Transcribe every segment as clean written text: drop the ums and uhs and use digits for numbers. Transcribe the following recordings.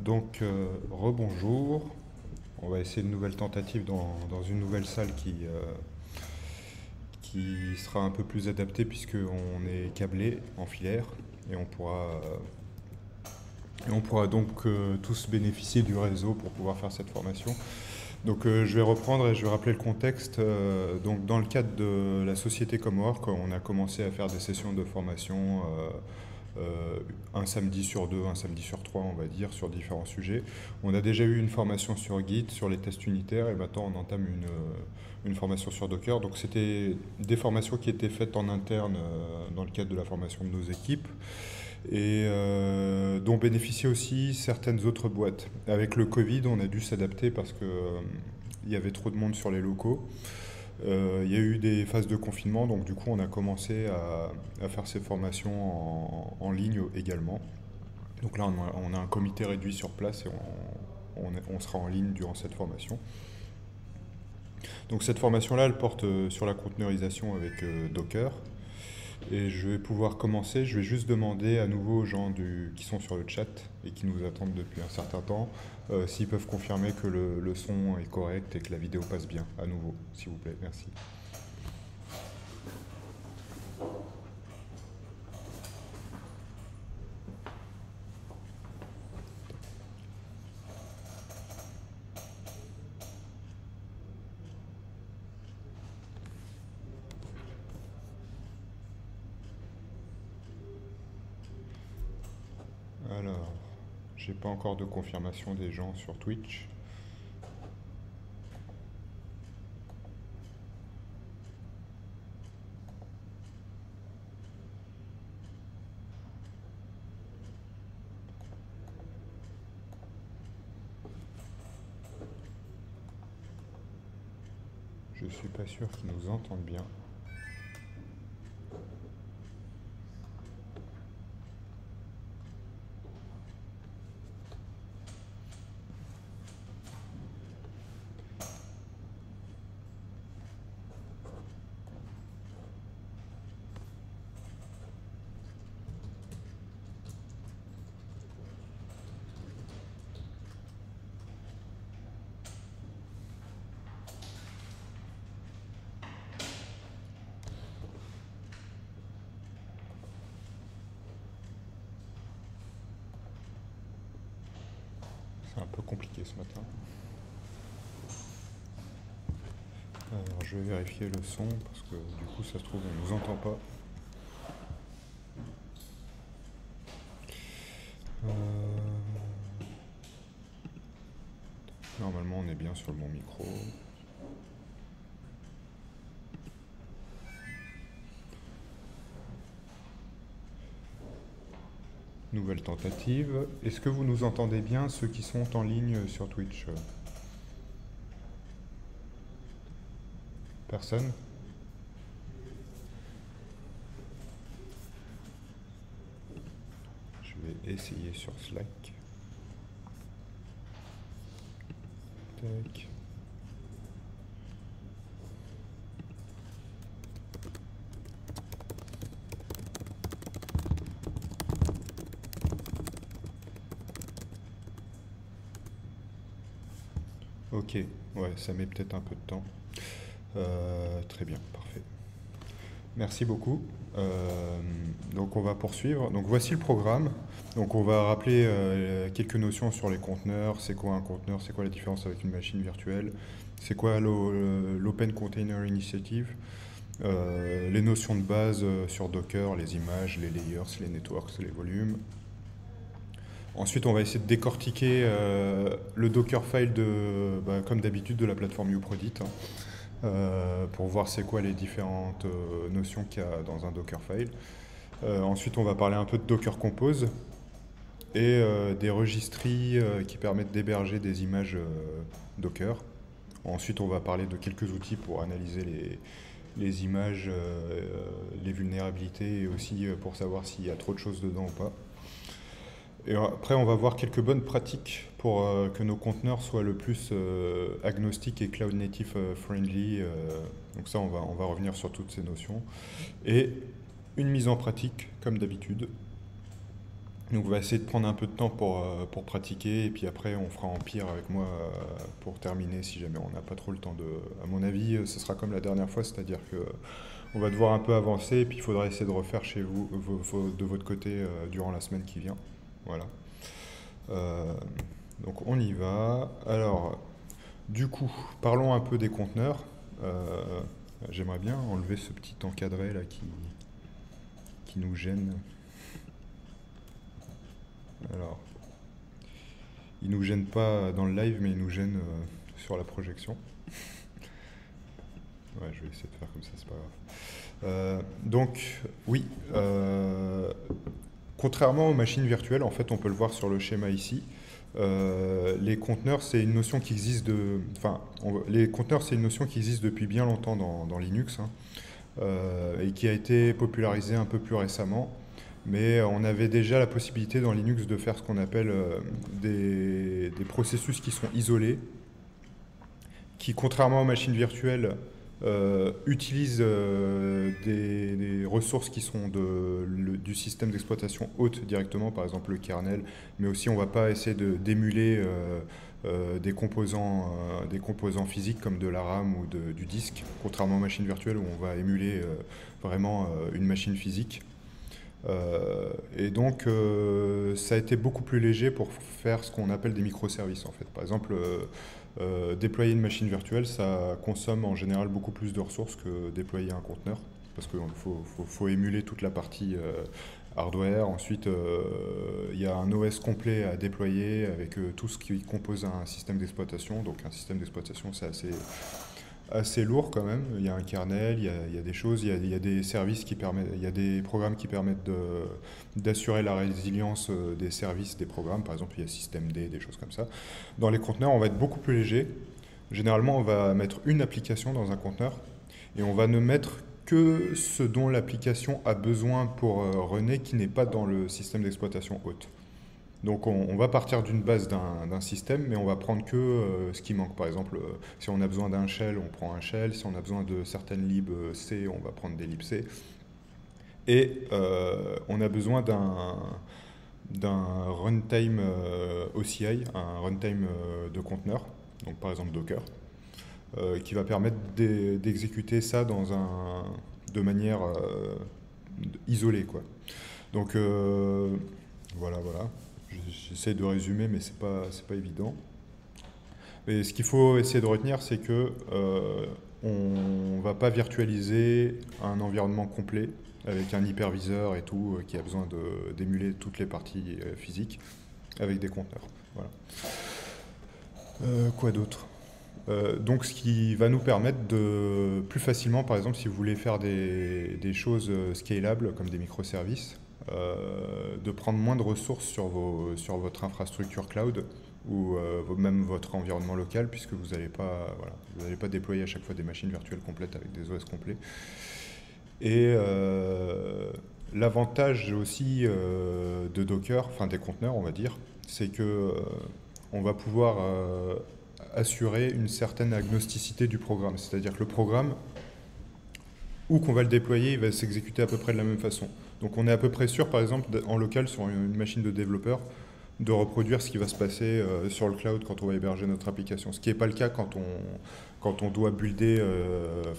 Donc, rebonjour. On va essayer une nouvelle tentative dans une nouvelle salle qui sera un peu plus adaptée puisqu'on est câblé en filaire et on pourra donc tous bénéficier du réseau pour pouvoir faire cette formation. Donc je vais reprendre et je vais rappeler le contexte. Donc dans le cadre de la société Comwork, on a commencé à faire des sessions de formation un samedi sur deux, un samedi sur trois, on va dire, sur différents sujets. On a déjà eu une formation sur Git, sur les tests unitaires, et maintenant on entame une formation sur Docker. Donc c'était des formations qui étaient faites en interne dans le cadre de la formation de nos équipes et dont bénéficiaient aussi certaines autres boîtes. Avec le Covid, on a dû s'adapter parce que il y avait trop de monde sur les locaux. Il y a eu des phases de confinement, donc du coup on a commencé à faire ces formations en ligne également. Donc là on a un comité réduit sur place et on sera en ligne durant cette formation. Donc cette formation-là, elle porte sur la conteneurisation avec Docker. Et je vais pouvoir commencer. Je vais juste demander à nouveau aux gens qui sont sur le chat et qui nous attendent depuis un certain temps s'ils peuvent confirmer que le son est correct et que la vidéo passe bien. À nouveau, s'il vous plaît. Merci. Alors, j'ai pas encore de confirmation des gens sur Twitch. Je suis pas sûr qu'ils nous entendent bien. C'est un peu compliqué ce matin. Alors je vais vérifier le son parce que du coup ça se trouve on nous entend pas. Normalement on est bien sur le bon micro. Nouvelle tentative. Est-ce que vous nous entendez bien, ceux qui sont en ligne sur Twitch? Personne? Je vais essayer sur Slack. Tac. Ok, ouais, ça met peut-être un peu de temps. Très bien, parfait. Merci beaucoup. Donc on va poursuivre. Donc voici le programme. Donc on va rappeler quelques notions sur les conteneurs. C'est quoi un conteneur? C'est quoi la différence avec une machine virtuelle? C'est quoi l'Open Container Initiative? Les notions de base sur Docker, les images, les layers, les networks, les volumes. Ensuite, on va essayer de décortiquer le Dockerfile comme d'habitude de la plateforme uProdit pour voir c'est quoi les différentes notions qu'il y a dans un Dockerfile. Ensuite, on va parler un peu de Docker Compose et des registries qui permettent d'héberger des images Docker. Ensuite, on va parler de quelques outils pour analyser les images, les vulnérabilités et aussi pour savoir s'il y a trop de choses dedans ou pas. Et après, on va voir quelques bonnes pratiques pour que nos conteneurs soient le plus agnostiques et cloud native friendly. Donc ça, on va revenir sur toutes ces notions. Et une mise en pratique, comme d'habitude. Donc on va essayer de prendre un peu de temps pour pratiquer et puis après on fera Empire avec moi pour terminer si jamais on n'a pas trop le temps de... À mon avis, ce sera comme la dernière fois, c'est-à-dire que on va devoir un peu avancer et puis il faudra essayer de refaire chez vous, de votre côté durant la semaine qui vient. Voilà. Euh, donc on y va. Alors, du coup, parlons un peu des conteneurs. Euh, J'aimerais bien enlever ce petit encadré là qui nous gêne. Alors, il nous gêne pas dans le live, mais il nous gêne sur la projection. Ouais, je vais essayer de faire comme ça, c'est pas grave. Donc, oui, contrairement aux machines virtuelles, en fait, on peut le voir sur le schéma ici. Les conteneurs, c'est une notion qui existe les conteneurs, c'est une notion qui existe depuis bien longtemps dans Linux, hein, et qui a été popularisée un peu plus récemment. Mais on avait déjà la possibilité dans Linux de faire ce qu'on appelle des processus qui sont isolés, qui, contrairement aux machines virtuelles, utilisent des ressources qui sont du système d'exploitation hôte directement, par exemple le kernel, mais aussi on ne va pas essayer d'émuler des composants physiques comme de la RAM ou du disque, contrairement aux machines virtuelles où on va émuler vraiment une machine physique. Et donc, ça a été beaucoup plus léger pour faire ce qu'on appelle des microservices en fait. Par exemple, déployer une machine virtuelle, ça consomme en général beaucoup plus de ressources que déployer un conteneur, parce qu'il faut émuler toute la partie hardware. Ensuite, il y a un OS complet à déployer avec tout ce qui compose un système d'exploitation. Donc un système d'exploitation, c'est assez lourd quand même. Il y a un kernel, il y a des choses, il y a des services qui permettent, il y a des programmes qui permettent d'assurer la résilience des services des programmes. Par exemple, il y a systemd, des choses comme ça. Dans les conteneurs, on va être beaucoup plus léger. Généralement, on va mettre une application dans un conteneur et on va ne mettre que ce dont l'application a besoin pour runner qui n'est pas dans le système d'exploitation hôte. Donc on va partir d'une base d'un système, mais on va prendre que ce qui manque. Par exemple, si on a besoin d'un shell, on prend un shell. Si on a besoin de certaines libs C, on va prendre des libs C. Et on a besoin d'un runtime OCI, un runtime de conteneur, donc par exemple Docker, qui va permettre d'exécuter ça de manière isolée, quoi. Donc voilà. J'essaie de résumer, mais c'est pas évident. Mais ce qu'il faut essayer de retenir, c'est que on va pas virtualiser un environnement complet avec un hyperviseur et tout qui a besoin d'émuler toutes les parties physiques avec des conteneurs. Voilà. Quoi d'autre? Donc ce qui va nous permettre de plus facilement, par exemple, si vous voulez faire des choses scalables comme des microservices, de prendre moins de ressources sur votre infrastructure cloud ou même votre environnement local, puisque vous n'allez pas déployer à chaque fois des machines virtuelles complètes avec des OS complets. Et l'avantage aussi de Docker, enfin des conteneurs on va dire, c'est que on va pouvoir assurer une certaine agnosticité du programme. C'est-à-dire que le programme, où qu'on va le déployer, il va s'exécuter à peu près de la même façon. Donc on est à peu près sûr, par exemple, en local sur une machine de développeur, de reproduire ce qui va se passer sur le cloud quand on va héberger notre application. Ce qui n'est pas le cas quand on doit builder,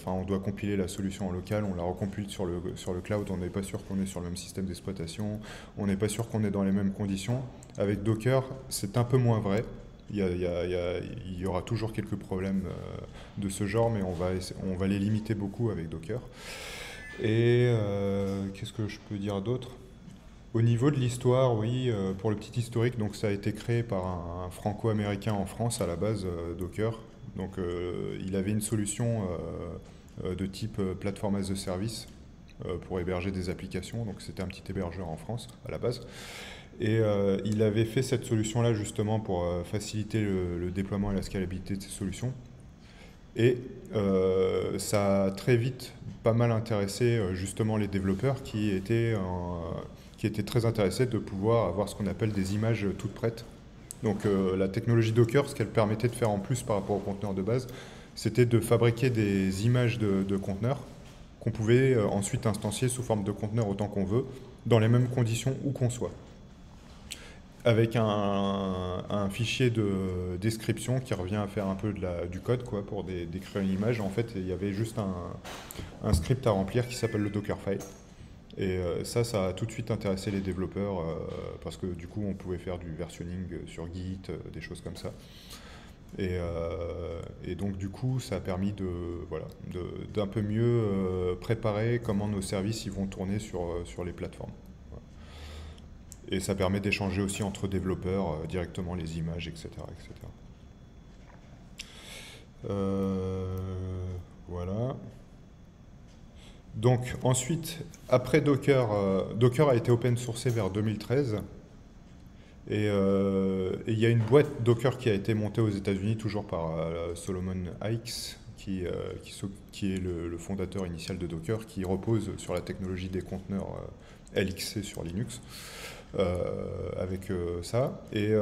on doit compiler la solution en local, on la recompile sur le cloud, on n'est pas sûr qu'on est sur le même système d'exploitation, on n'est pas sûr qu'on est dans les mêmes conditions. Avec Docker, c'est un peu moins vrai. Il y aura toujours quelques problèmes de ce genre, mais on va les limiter beaucoup avec Docker. Et qu'est-ce que je peux dire d'autre? Au niveau de l'histoire, oui, pour le petit historique, donc ça a été créé par un franco-américain en France à la base, Docker. Donc il avait une solution de type Platform as a Service pour héberger des applications. Donc c'était un petit hébergeur en France à la base. Et il avait fait cette solution-là justement pour faciliter le déploiement et la scalabilité de ces solutions. Et ça a très vite pas mal intéressé justement les développeurs qui étaient très intéressés de pouvoir avoir ce qu'on appelle des images toutes prêtes. Donc la technologie Docker, ce qu'elle permettait de faire en plus par rapport aux conteneurs de base, c'était de fabriquer des images de conteneurs qu'on pouvait ensuite instancier sous forme de conteneurs autant qu'on veut, dans les mêmes conditions où qu'on soit. avec un fichier de description qui revient à faire un peu du code quoi, pour décrire une image. En fait, il y avait juste un script à remplir qui s'appelle le Dockerfile. Et ça a tout de suite intéressé les développeurs parce que du coup, on pouvait faire du versionning sur Git, des choses comme ça. Et donc, du coup, ça a permis d'un peu mieux préparer comment nos services ils vont tourner sur les plateformes. Et ça permet d'échanger aussi entre développeurs directement les images, etc. etc. Voilà. Donc ensuite, après Docker, Docker a été open sourcé vers 2013. Et il y a une boîte Docker qui a été montée aux États-Unis, toujours par Solomon Hykes, qui est le fondateur initial de Docker, qui repose sur la technologie des conteneurs LXC sur Linux. Avec ça. Et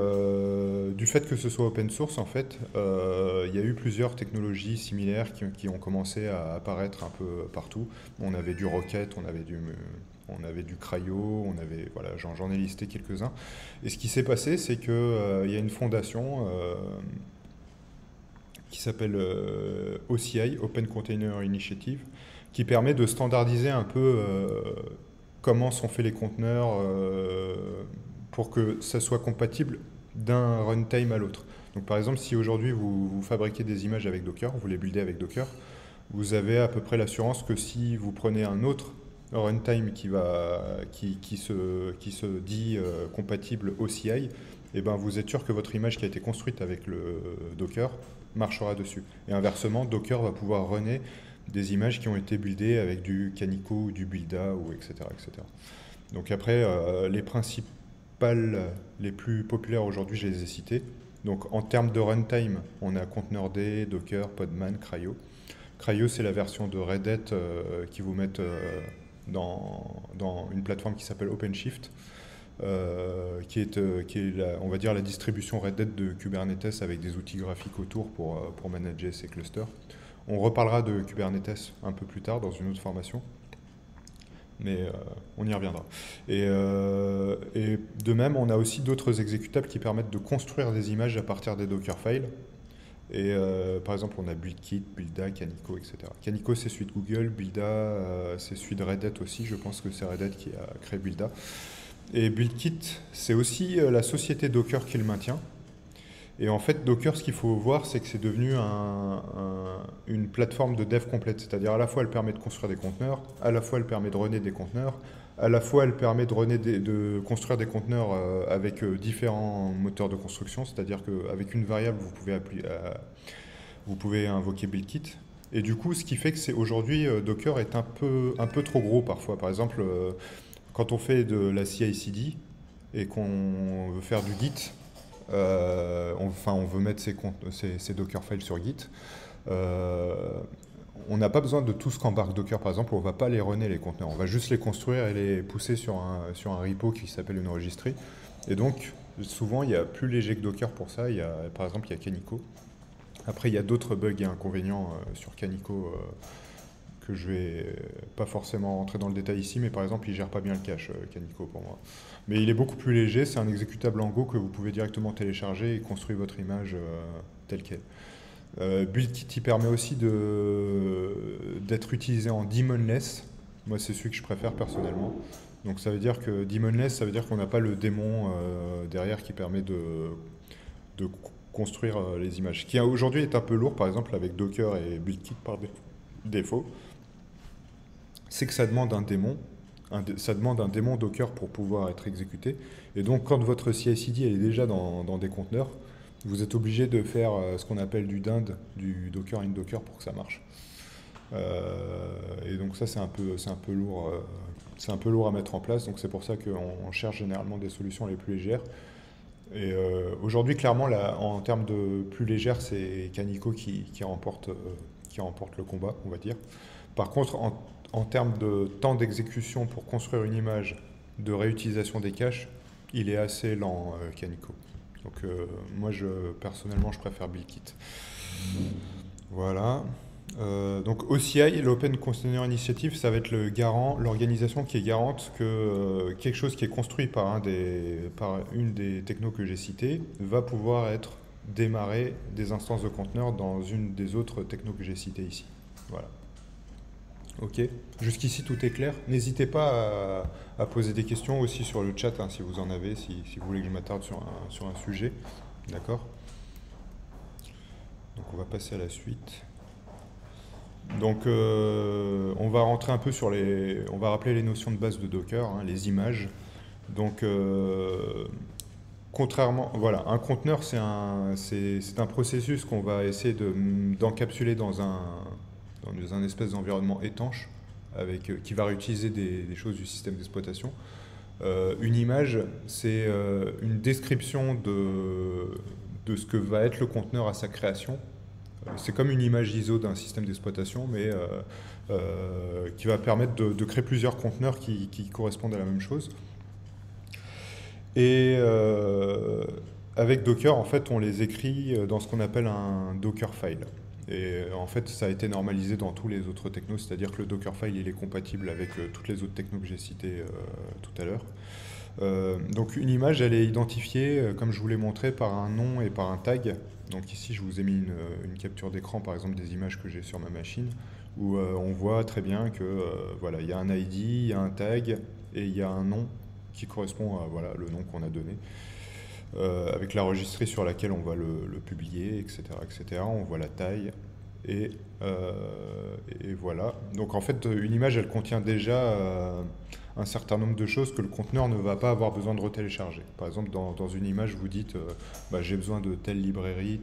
du fait que ce soit open source, en fait, il y a eu plusieurs technologies similaires qui ont commencé à apparaître un peu partout. On avait du Rocket, on avait du Cryo, voilà, j'en ai listé quelques-uns. Et ce qui s'est passé, c'est que il y a une fondation qui s'appelle OCI, Open Container Initiative, qui permet de standardiser un peu comment sont faits les conteneurs pour que ça soit compatible d'un runtime à l'autre. Donc par exemple, si aujourd'hui vous fabriquez des images avec Docker, vous les buildez avec Docker, vous avez à peu près l'assurance que si vous prenez un autre runtime qui se dit compatible OCI, et ben vous êtes sûr que votre image qui a été construite avec le Docker marchera dessus. Et inversement, Docker va pouvoir runner des images qui ont été buildées avec du Canico ou du Builda, ou etc., etc. Donc après, les principales, les plus populaires aujourd'hui, je les ai citées. Donc en termes de runtime, on a ContainerD, Docker, Podman, Cryo. Cryo, c'est la version de Red Hat qui vous met dans une plateforme qui s'appelle OpenShift, qui est on va dire la distribution Red Hat de Kubernetes avec des outils graphiques autour pour manager ces clusters. On reparlera de Kubernetes un peu plus tard dans une autre formation, mais on y reviendra. Et de même, on a aussi d'autres exécutables qui permettent de construire des images à partir des Dockerfiles. Et par exemple, on a BuildKit, Builda, Canico, etc. Canico, c'est celui de Google, Builda, c'est celui de Red Hat aussi. Je pense que c'est Red Hat qui a créé Builda. Et BuildKit, c'est aussi la société Docker qui le maintient. Et en fait, Docker, ce qu'il faut voir, c'est que c'est devenu une plateforme de dev complète. C'est-à-dire à la fois, elle permet de construire des conteneurs, à la fois, elle permet de runner des conteneurs, à la fois, elle permet de construire des conteneurs avec différents moteurs de construction. C'est-à-dire qu'avec une variable, vous pouvez invoquer BuildKit. Et du coup, ce qui fait que c'est aujourd'hui, Docker est un peu trop gros parfois. Par exemple, quand on fait de la CI/CD et qu'on veut faire du Git, on veut mettre ces Dockerfiles sur Git. On n'a pas besoin de tout ce qu'embarque Docker, par exemple. On ne va pas les runner, les conteneurs. On va juste les construire et les pousser sur un repo qui s'appelle une registry. Et donc, souvent, il y a plus léger que Docker pour ça. Par exemple, il y a Canico. Après, il y a d'autres bugs et inconvénients sur Canico que je vais pas forcément rentrer dans le détail ici, mais par exemple, il gère pas bien le cache, Canico, pour moi. Mais il est beaucoup plus léger, c'est un exécutable en Go que vous pouvez directement télécharger et construire votre image telle qu'elle. BuildKit, il permet aussi d'être utilisé en daemonless. Moi, c'est celui que je préfère personnellement. Donc ça veut dire que daemonless, ça veut dire qu'on n'a pas le démon derrière qui permet de construire les images. Ce qui aujourd'hui est un peu lourd, par exemple, avec Docker et BuildKit par défaut. C'est que ça demande un démon. Ça demande un démon Docker pour pouvoir être exécuté. Et donc, quand votre CI/CD est déjà dans des conteneurs, vous êtes obligé de faire ce qu'on appelle du dinde, du Docker in Docker pour que ça marche. Et donc ça, c'est un peu lourd. C'est un peu lourd à mettre en place. Donc c'est pour ça qu'on cherche généralement des solutions les plus légères. Et aujourd'hui, clairement, en termes de plus légère, c'est Canico qui remporte le combat, on va dire. Par contre, en termes de temps d'exécution pour construire une image, de réutilisation des caches, il est assez lent, Canico. Donc moi, personnellement, je préfère BuildKit. Voilà. Donc OCI, l'Open Container Initiative, ça va être le garant, l'organisation qui est garante que quelque chose qui est construit par une des technos que j'ai citées va pouvoir être démarré des instances de conteneurs dans une des autres technos que j'ai citées ici. Voilà. Ok. Jusqu'ici tout est clair. N'hésitez pas à poser des questions aussi sur le chat hein, si vous en avez, si vous voulez que je m'attarde sur un sujet. D'accord. Donc on va passer à la suite. Donc on va rentrer un peu on va rappeler les notions de base de Docker, hein, les images. Donc contrairement, voilà, un conteneur c'est un processus qu'on va essayer d'encapsuler dans un espèce d'environnement étanche qui va réutiliser des choses du système d'exploitation. Une image, c'est une description de ce que va être le conteneur à sa création. C'est comme une image ISO d'un système d'exploitation, mais qui va permettre de créer plusieurs conteneurs qui correspondent à la même chose. Et avec Docker, en fait, on les écrit dans ce qu'on appelle un Dockerfile. Et en fait, ça a été normalisé dans tous les autres technos, c'est-à-dire que le Dockerfile, il est compatible avec toutes les autres technos que j'ai citées tout à l'heure. Donc une image, elle est identifiée, comme je vous l'ai montré, par un nom et par un tag. Donc ici, je vous ai mis une capture d'écran, par exemple, des images que j'ai sur ma machine, où on voit très bien que voilà, il y a un ID, il y a un tag et il y a un nom qui correspond à voilà, le nom qu'on a donné, avec la registrie sur laquelle on va le publier, etc., etc. On voit la taille et voilà. Donc en fait, une image, elle contient déjà un certain nombre de choses que le conteneur ne va pas avoir besoin de retélécharger. Par exemple, dans une image, vous dites bah, j'ai besoin de telle librairie,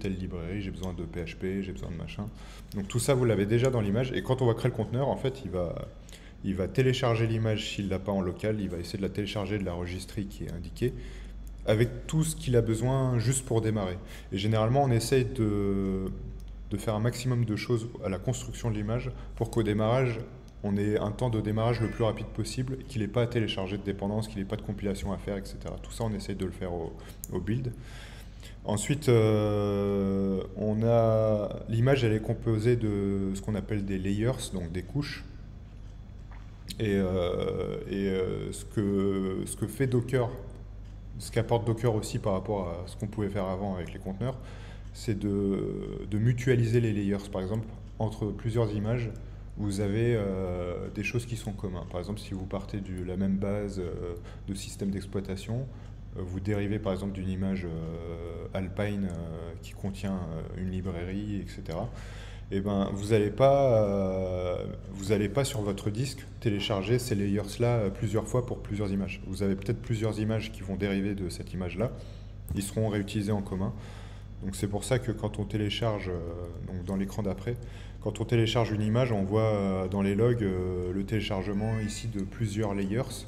j'ai besoin de PHP, j'ai besoin de machin. Donc tout ça, vous l'avez déjà dans l'image. Et quand on va créer le conteneur, en fait, il va télécharger l'image s'il ne l'a pas en local. Il va essayer de la télécharger de la registrie qui est indiquée, avec tout ce qu'il a besoin juste pour démarrer. Et généralement, on essaye de faire un maximum de choses à la construction de l'image pour qu'au démarrage, on ait un temps de démarrage le plus rapide possible, qu'il n'ait pas à télécharger de dépendance, qu'il n'ait pas de compilation à faire, etc. Tout ça, on essaye de le faire au build. Ensuite, l'image, elle est composée de ce qu'on appelle des layers, donc des couches. Et ce que fait Docker, ce qu'apporte Docker aussi par rapport à ce qu'on pouvait faire avant avec les conteneurs, c'est de mutualiser les layers. Par exemple, entre plusieurs images, vous avez des choses qui sont communes. Par exemple, si vous partez de la même base de système d'exploitation, vous dérivez par exemple d'une image Alpine qui contient une librairie, etc. Et ben, vous n'allez pas sur votre disque télécharger ces layers-là plusieurs fois pour plusieurs images. Vous avez peut-être plusieurs images qui vont dériver de cette image-là. Ils seront réutilisés en commun. Donc c'est pour ça que quand on télécharge, donc dans l'écran d'après, quand on télécharge une image, on voit dans les logs le téléchargement ici de plusieurs layers.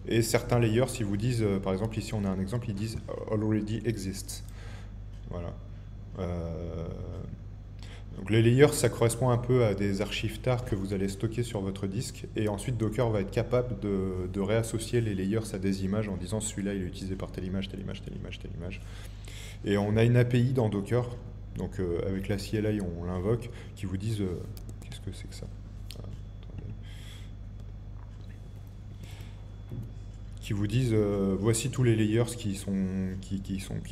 Et certains layers, si vous disent, par exemple ici on a un exemple, ils disent already exists. Voilà. Donc les layers, ça correspond un peu à des archives TAR que vous allez stocker sur votre disque, et ensuite Docker va être capable de réassocier les layers à des images en disant celui-là il est utilisé par telle image, telle image, telle image, telle image. Et on a une API dans Docker, donc avec la CLI on l'invoque, qui vous disent qu'est-ce que c'est que ça? Qui vous disent voici tous les layers qui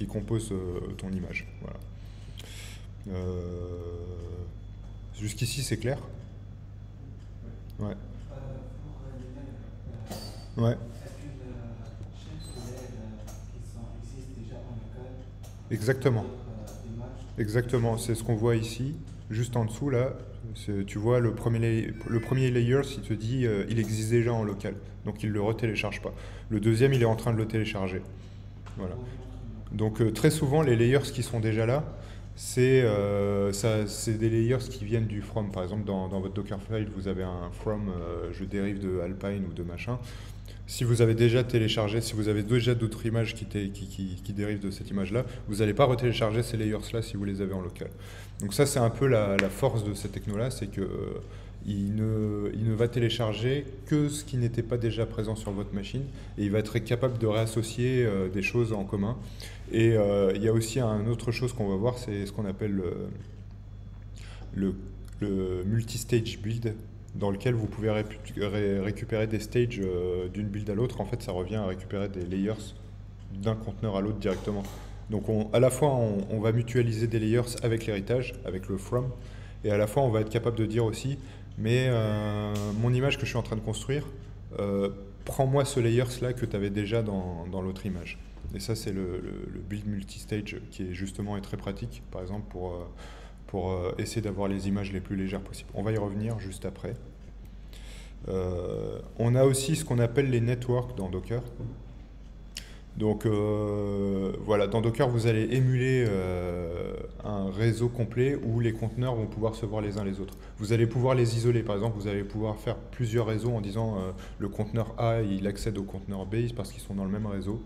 composent ton image. Voilà. Jusqu'ici, c'est clair? Ouais. Ouais. Exactement. Exactement, c'est ce qu'on voit ici, juste en dessous là. Tu vois le premier layer, s'il te dit il existe déjà en local, donc il ne le retélécharge pas. Le deuxième, il est en train de le télécharger. Voilà. Donc très souvent, les layers qui sont déjà là, c'est des layers qui viennent du from. Par exemple, dans votre Dockerfile, vous avez un from, je dérive de Alpine ou de machin. Si vous avez déjà téléchargé, si vous avez déjà d'autres images qui dérivent de cette image-là, vous n'allez pas retélécharger ces layers-là si vous les avez en local. Donc ça, c'est un peu la force de cette techno-là, c'est que il ne va télécharger que ce qui n'était pas déjà présent sur votre machine, et il va être capable de réassocier des choses en commun. Et il y a aussi une autre chose qu'on va voir, c'est ce qu'on appelle le, le multi-stage build dans lequel vous pouvez récupérer des stages d'une build à l'autre. En fait, ça revient à récupérer des layers d'un conteneur à l'autre directement. Donc à la fois, on va mutualiser des layers avec l'héritage, avec le from, et à la fois, on va être capable de dire aussi, mais mon image que je suis en train de construire, prends-moi ce layers-là que tu avais déjà dans l'autre image. Et ça, c'est le build multistage qui est justement est très pratique, par exemple, pour essayer d'avoir les images les plus légères possibles. On va y revenir juste après. On a aussi ce qu'on appelle les networks dans Docker. Donc voilà, dans Docker, vous allez émuler un réseau complet où les conteneurs vont pouvoir se voir les uns les autres. Vous allez pouvoir les isoler. Par exemple, vous allez pouvoir faire plusieurs réseaux en disant le conteneur A, il accède au conteneur B parce qu'ils sont dans le même réseau.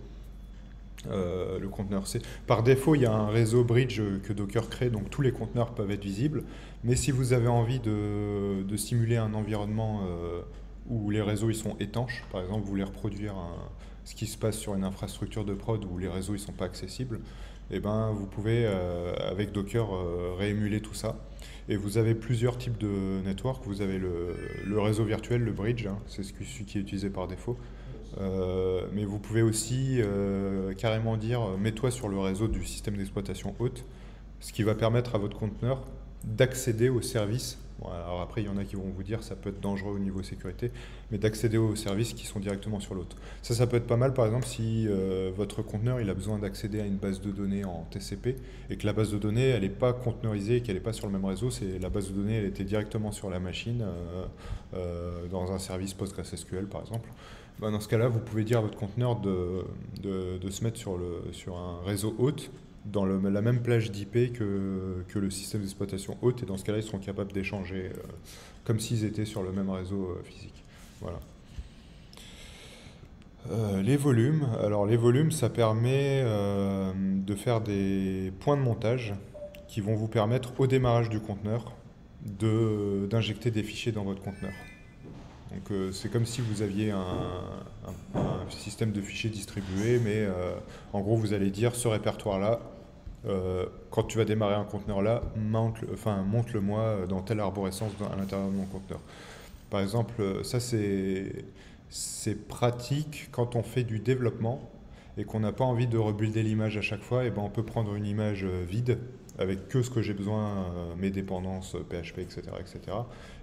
Le conteneur C. Par défaut, il y a un réseau bridge que Docker crée, donc tous les conteneurs peuvent être visibles. Mais si vous avez envie de simuler un environnement où les réseaux ils sont étanches, par exemple, vous voulez reproduire ce qui se passe sur une infrastructure de prod où les réseaux ils sont pas accessibles, et ben vous pouvez avec Docker réémuler tout ça. Et vous avez plusieurs types de networks. Vous avez le réseau virtuel, le bridge, hein, c'est celui qui est utilisé par défaut. Mais vous pouvez aussi carrément dire mets-toi sur le réseau du système d'exploitation hôte, ce qui va permettre à votre conteneur d'accéder aux services. Bon, alors après, il y en a qui vont vous dire ça peut être dangereux au niveau sécurité, mais d'accéder aux services qui sont directement sur l'hôte. Ça peut être pas mal, par exemple, si votre conteneur il a besoin d'accéder à une base de données en TCP et que la base de données elle n'est pas conteneurisée et qu'elle n'est pas sur le même réseau, c'est la base de données elle était directement sur la machine dans un service PostgreSQL par exemple. Ben dans ce cas-là, vous pouvez dire à votre conteneur de se mettre sur un réseau hôte dans la même plage d'IP que le système d'exploitation hôte, et dans ce cas-là, ils seront capables d'échanger comme s'ils étaient sur le même réseau physique. Voilà. Les volumes. Alors les volumes, ça permet de faire des points de montage qui vont vous permettre au démarrage du conteneur d'injecter des fichiers dans votre conteneur. Donc c'est comme si vous aviez un système de fichiers distribué, mais en gros vous allez dire ce répertoire-là, quand tu vas démarrer un conteneur là, monte-le moi dans telle arborescence à l'intérieur de mon conteneur. Par exemple, ça c'est pratique quand on fait du développement et qu'on n'a pas envie de rebuilder l'image à chaque fois, et ben on peut prendre une image vide avec que ce que j'ai besoin, mes dépendances PHP, etc., etc.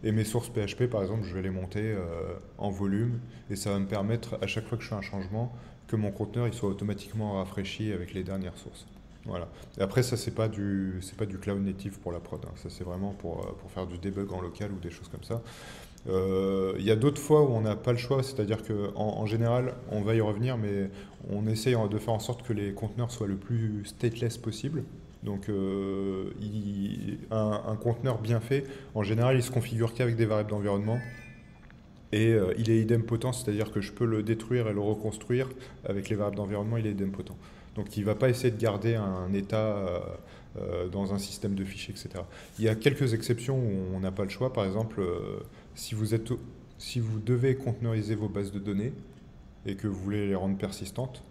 Et mes sources PHP, par exemple, je vais les monter en volume, et ça va me permettre, à chaque fois que je fais un changement, que mon conteneur il soit automatiquement rafraîchi avec les dernières sources. Voilà. Et après, ça, c'est pas du cloud native pour la prod, hein. Ça, c'est vraiment pour faire du debug en local ou des choses comme ça. Il y a d'autres fois où on n'a pas le choix, c'est-à-dire qu'en général, on va y revenir, mais on essaye de faire en sorte que les conteneurs soient le plus stateless possible. Donc un conteneur bien fait, en général, il se configure qu'avec des variables d'environnement. Et il est idempotent, c'est-à-dire que je peux le détruire et le reconstruire avec les variables d'environnement, il est idempotent. Donc il ne va pas essayer de garder un état dans un système de fichiers, etc. Il y a quelques exceptions où on n'a pas le choix. Par exemple, si vous devez conteneuriser vos bases de données et que vous voulez les rendre persistantes,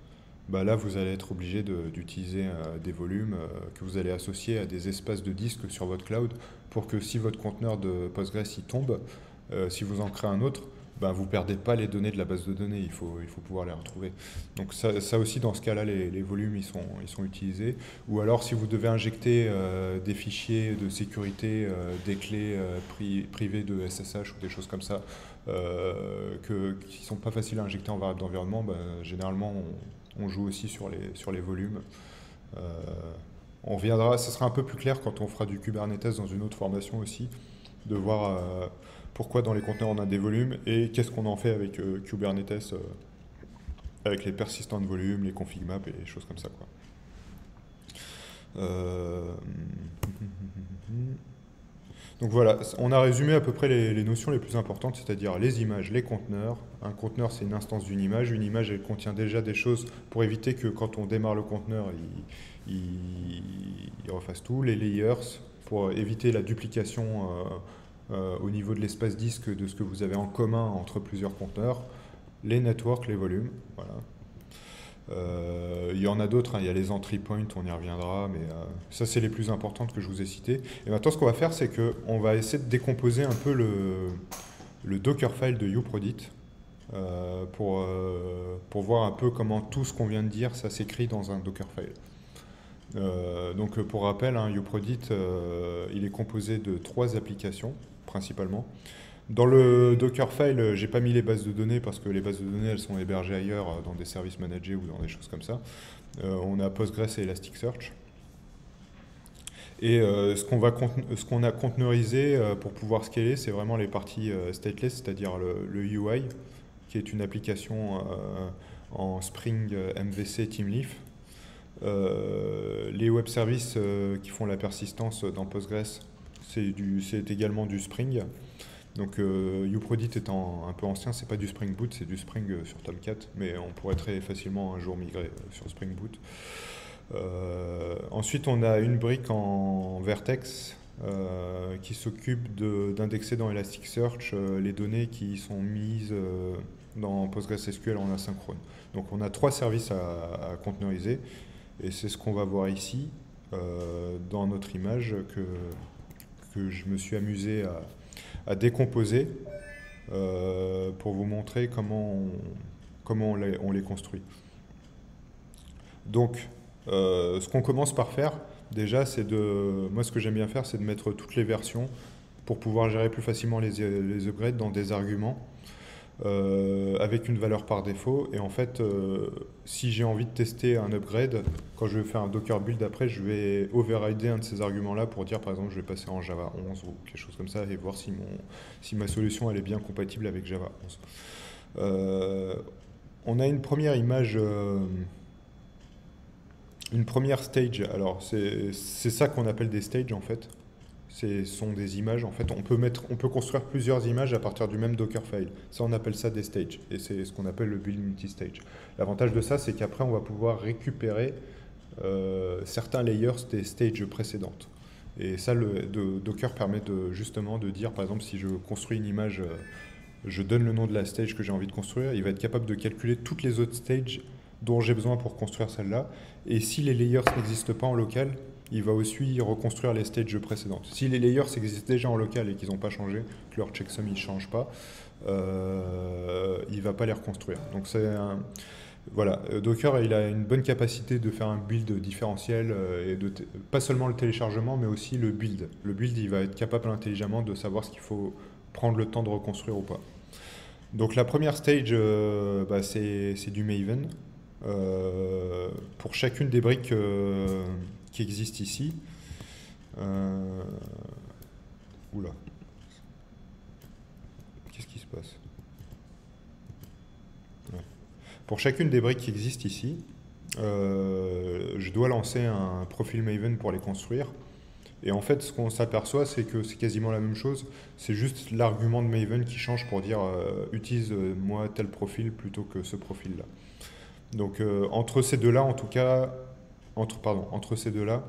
bah là vous allez être obligé d'utiliser des volumes que vous allez associer à des espaces de disque sur votre cloud pour que si votre conteneur de Postgres y tombe, si vous en créez un autre, ben, vous ne perdez pas les données de la base de données, il faut pouvoir les retrouver. Donc ça aussi, dans ce cas-là, les volumes ils sont utilisés. Ou alors si vous devez injecter des fichiers de sécurité, des clés privées de SSH ou des choses comme ça, qui ne sont pas faciles à injecter en variable d'environnement, ben, généralement on joue aussi sur les volumes. On reviendra, ça sera un peu plus clair quand on fera du Kubernetes dans une autre formation aussi, de voir pourquoi dans les conteneurs on a des volumes et qu'est-ce qu'on en fait avec Kubernetes, avec les persistants de volume, les config maps et les choses comme ça, quoi. Donc voilà, on a résumé à peu près les notions les plus importantes, c'est-à-dire les images, les conteneurs. Un conteneur, c'est une instance d'une image. Une image, elle contient déjà des choses pour éviter que quand on démarre le conteneur, il refasse tout. Les layers, pour éviter la duplication au niveau de l'espace disque de ce que vous avez en commun entre plusieurs conteneurs. Les networks, les volumes. Voilà. Il y en a d'autres, hein, il y a les entry points, on y reviendra, mais ça c'est les plus importantes que je vous ai citées. Et maintenant ce qu'on va faire, c'est qu'on va essayer de décomposer un peu le Dockerfile de uProdit pour voir un peu comment tout ce qu'on vient de dire, ça s'écrit dans un Dockerfile. Donc pour rappel, hein, uProdit, il est composé de 3 applications principalement. Dans le Dockerfile, j'ai pas mis les bases de données parce que les bases de données elles sont hébergées ailleurs dans des services managés ou dans des choses comme ça. On a Postgres et Elasticsearch. Et ce qu'on a conteneurisé pour pouvoir scaler, c'est vraiment les parties stateless, c'est-à-dire le UI, qui est une application en Spring MVC Teamleaf. Les web services qui font la persistance dans Postgres, c'est également du Spring. Donc uProdit étant un peu ancien, c'est pas du Spring Boot, c'est du Spring sur Tomcat, mais on pourrait très facilement un jour migrer sur Spring Boot. Ensuite, on a une brique en Vertex qui s'occupe d'indexer dans Elasticsearch les données qui sont mises dans PostgreSQL en asynchrone. Donc on a 3 services à conteneuriser, et c'est ce qu'on va voir ici dans notre image que je me suis amusé à décomposer pour vous montrer comment on les construit. Donc, ce qu'on commence par faire, déjà, moi ce que j'aime bien faire, c'est de mettre toutes les versions pour pouvoir gérer plus facilement les upgrades dans des arguments avec une valeur par défaut. Et en fait, si j'ai envie de tester un upgrade, quand je vais faire un Docker build après, je vais overrider un de ces arguments-là pour dire, par exemple, je vais passer en Java 11 ou quelque chose comme ça et voir si ma solution elle est bien compatible avec Java 11. On a une première image, une première stage. Alors, c'est ça qu'on appelle des stages en fait. Ce sont des images. En fait, on peut construire plusieurs images à partir du même Dockerfile. Ça, on appelle ça des stages. Et c'est ce qu'on appelle le build multistage. L'avantage de ça, c'est qu'après, on va pouvoir récupérer certains layers des stages précédentes. Et ça, Docker permet justement de dire, par exemple, si je construis une image, je donne le nom de la stage que j'ai envie de construire, il va être capable de calculer toutes les autres stages dont j'ai besoin pour construire celle-là. Et si les layers n'existent pas en local, il va aussi reconstruire les stages précédentes. Si les layers existent déjà en local et qu'ils n'ont pas changé, que leur checksum ne change pas, il ne va pas les reconstruire. Donc voilà, Docker il a une bonne capacité de faire un build différentiel, et pas seulement le téléchargement, mais aussi le build. Le build, il va être capable intelligemment de savoir ce qu'il faut prendre le temps de reconstruire ou pas. Donc la première stage, c'est du Maven. Pour chacune des briques qui existent ici. Oula. Qu'est-ce qui se passe? Ouais. Pour chacune des briques qui existent ici, je dois lancer un profil Maven pour les construire. Et en fait, ce qu'on s'aperçoit, c'est que c'est quasiment la même chose. C'est juste l'argument de Maven qui change pour dire utilise-moi tel profil plutôt que ce profil-là. Donc entre ces deux-là, en tout cas, entre ces deux-là,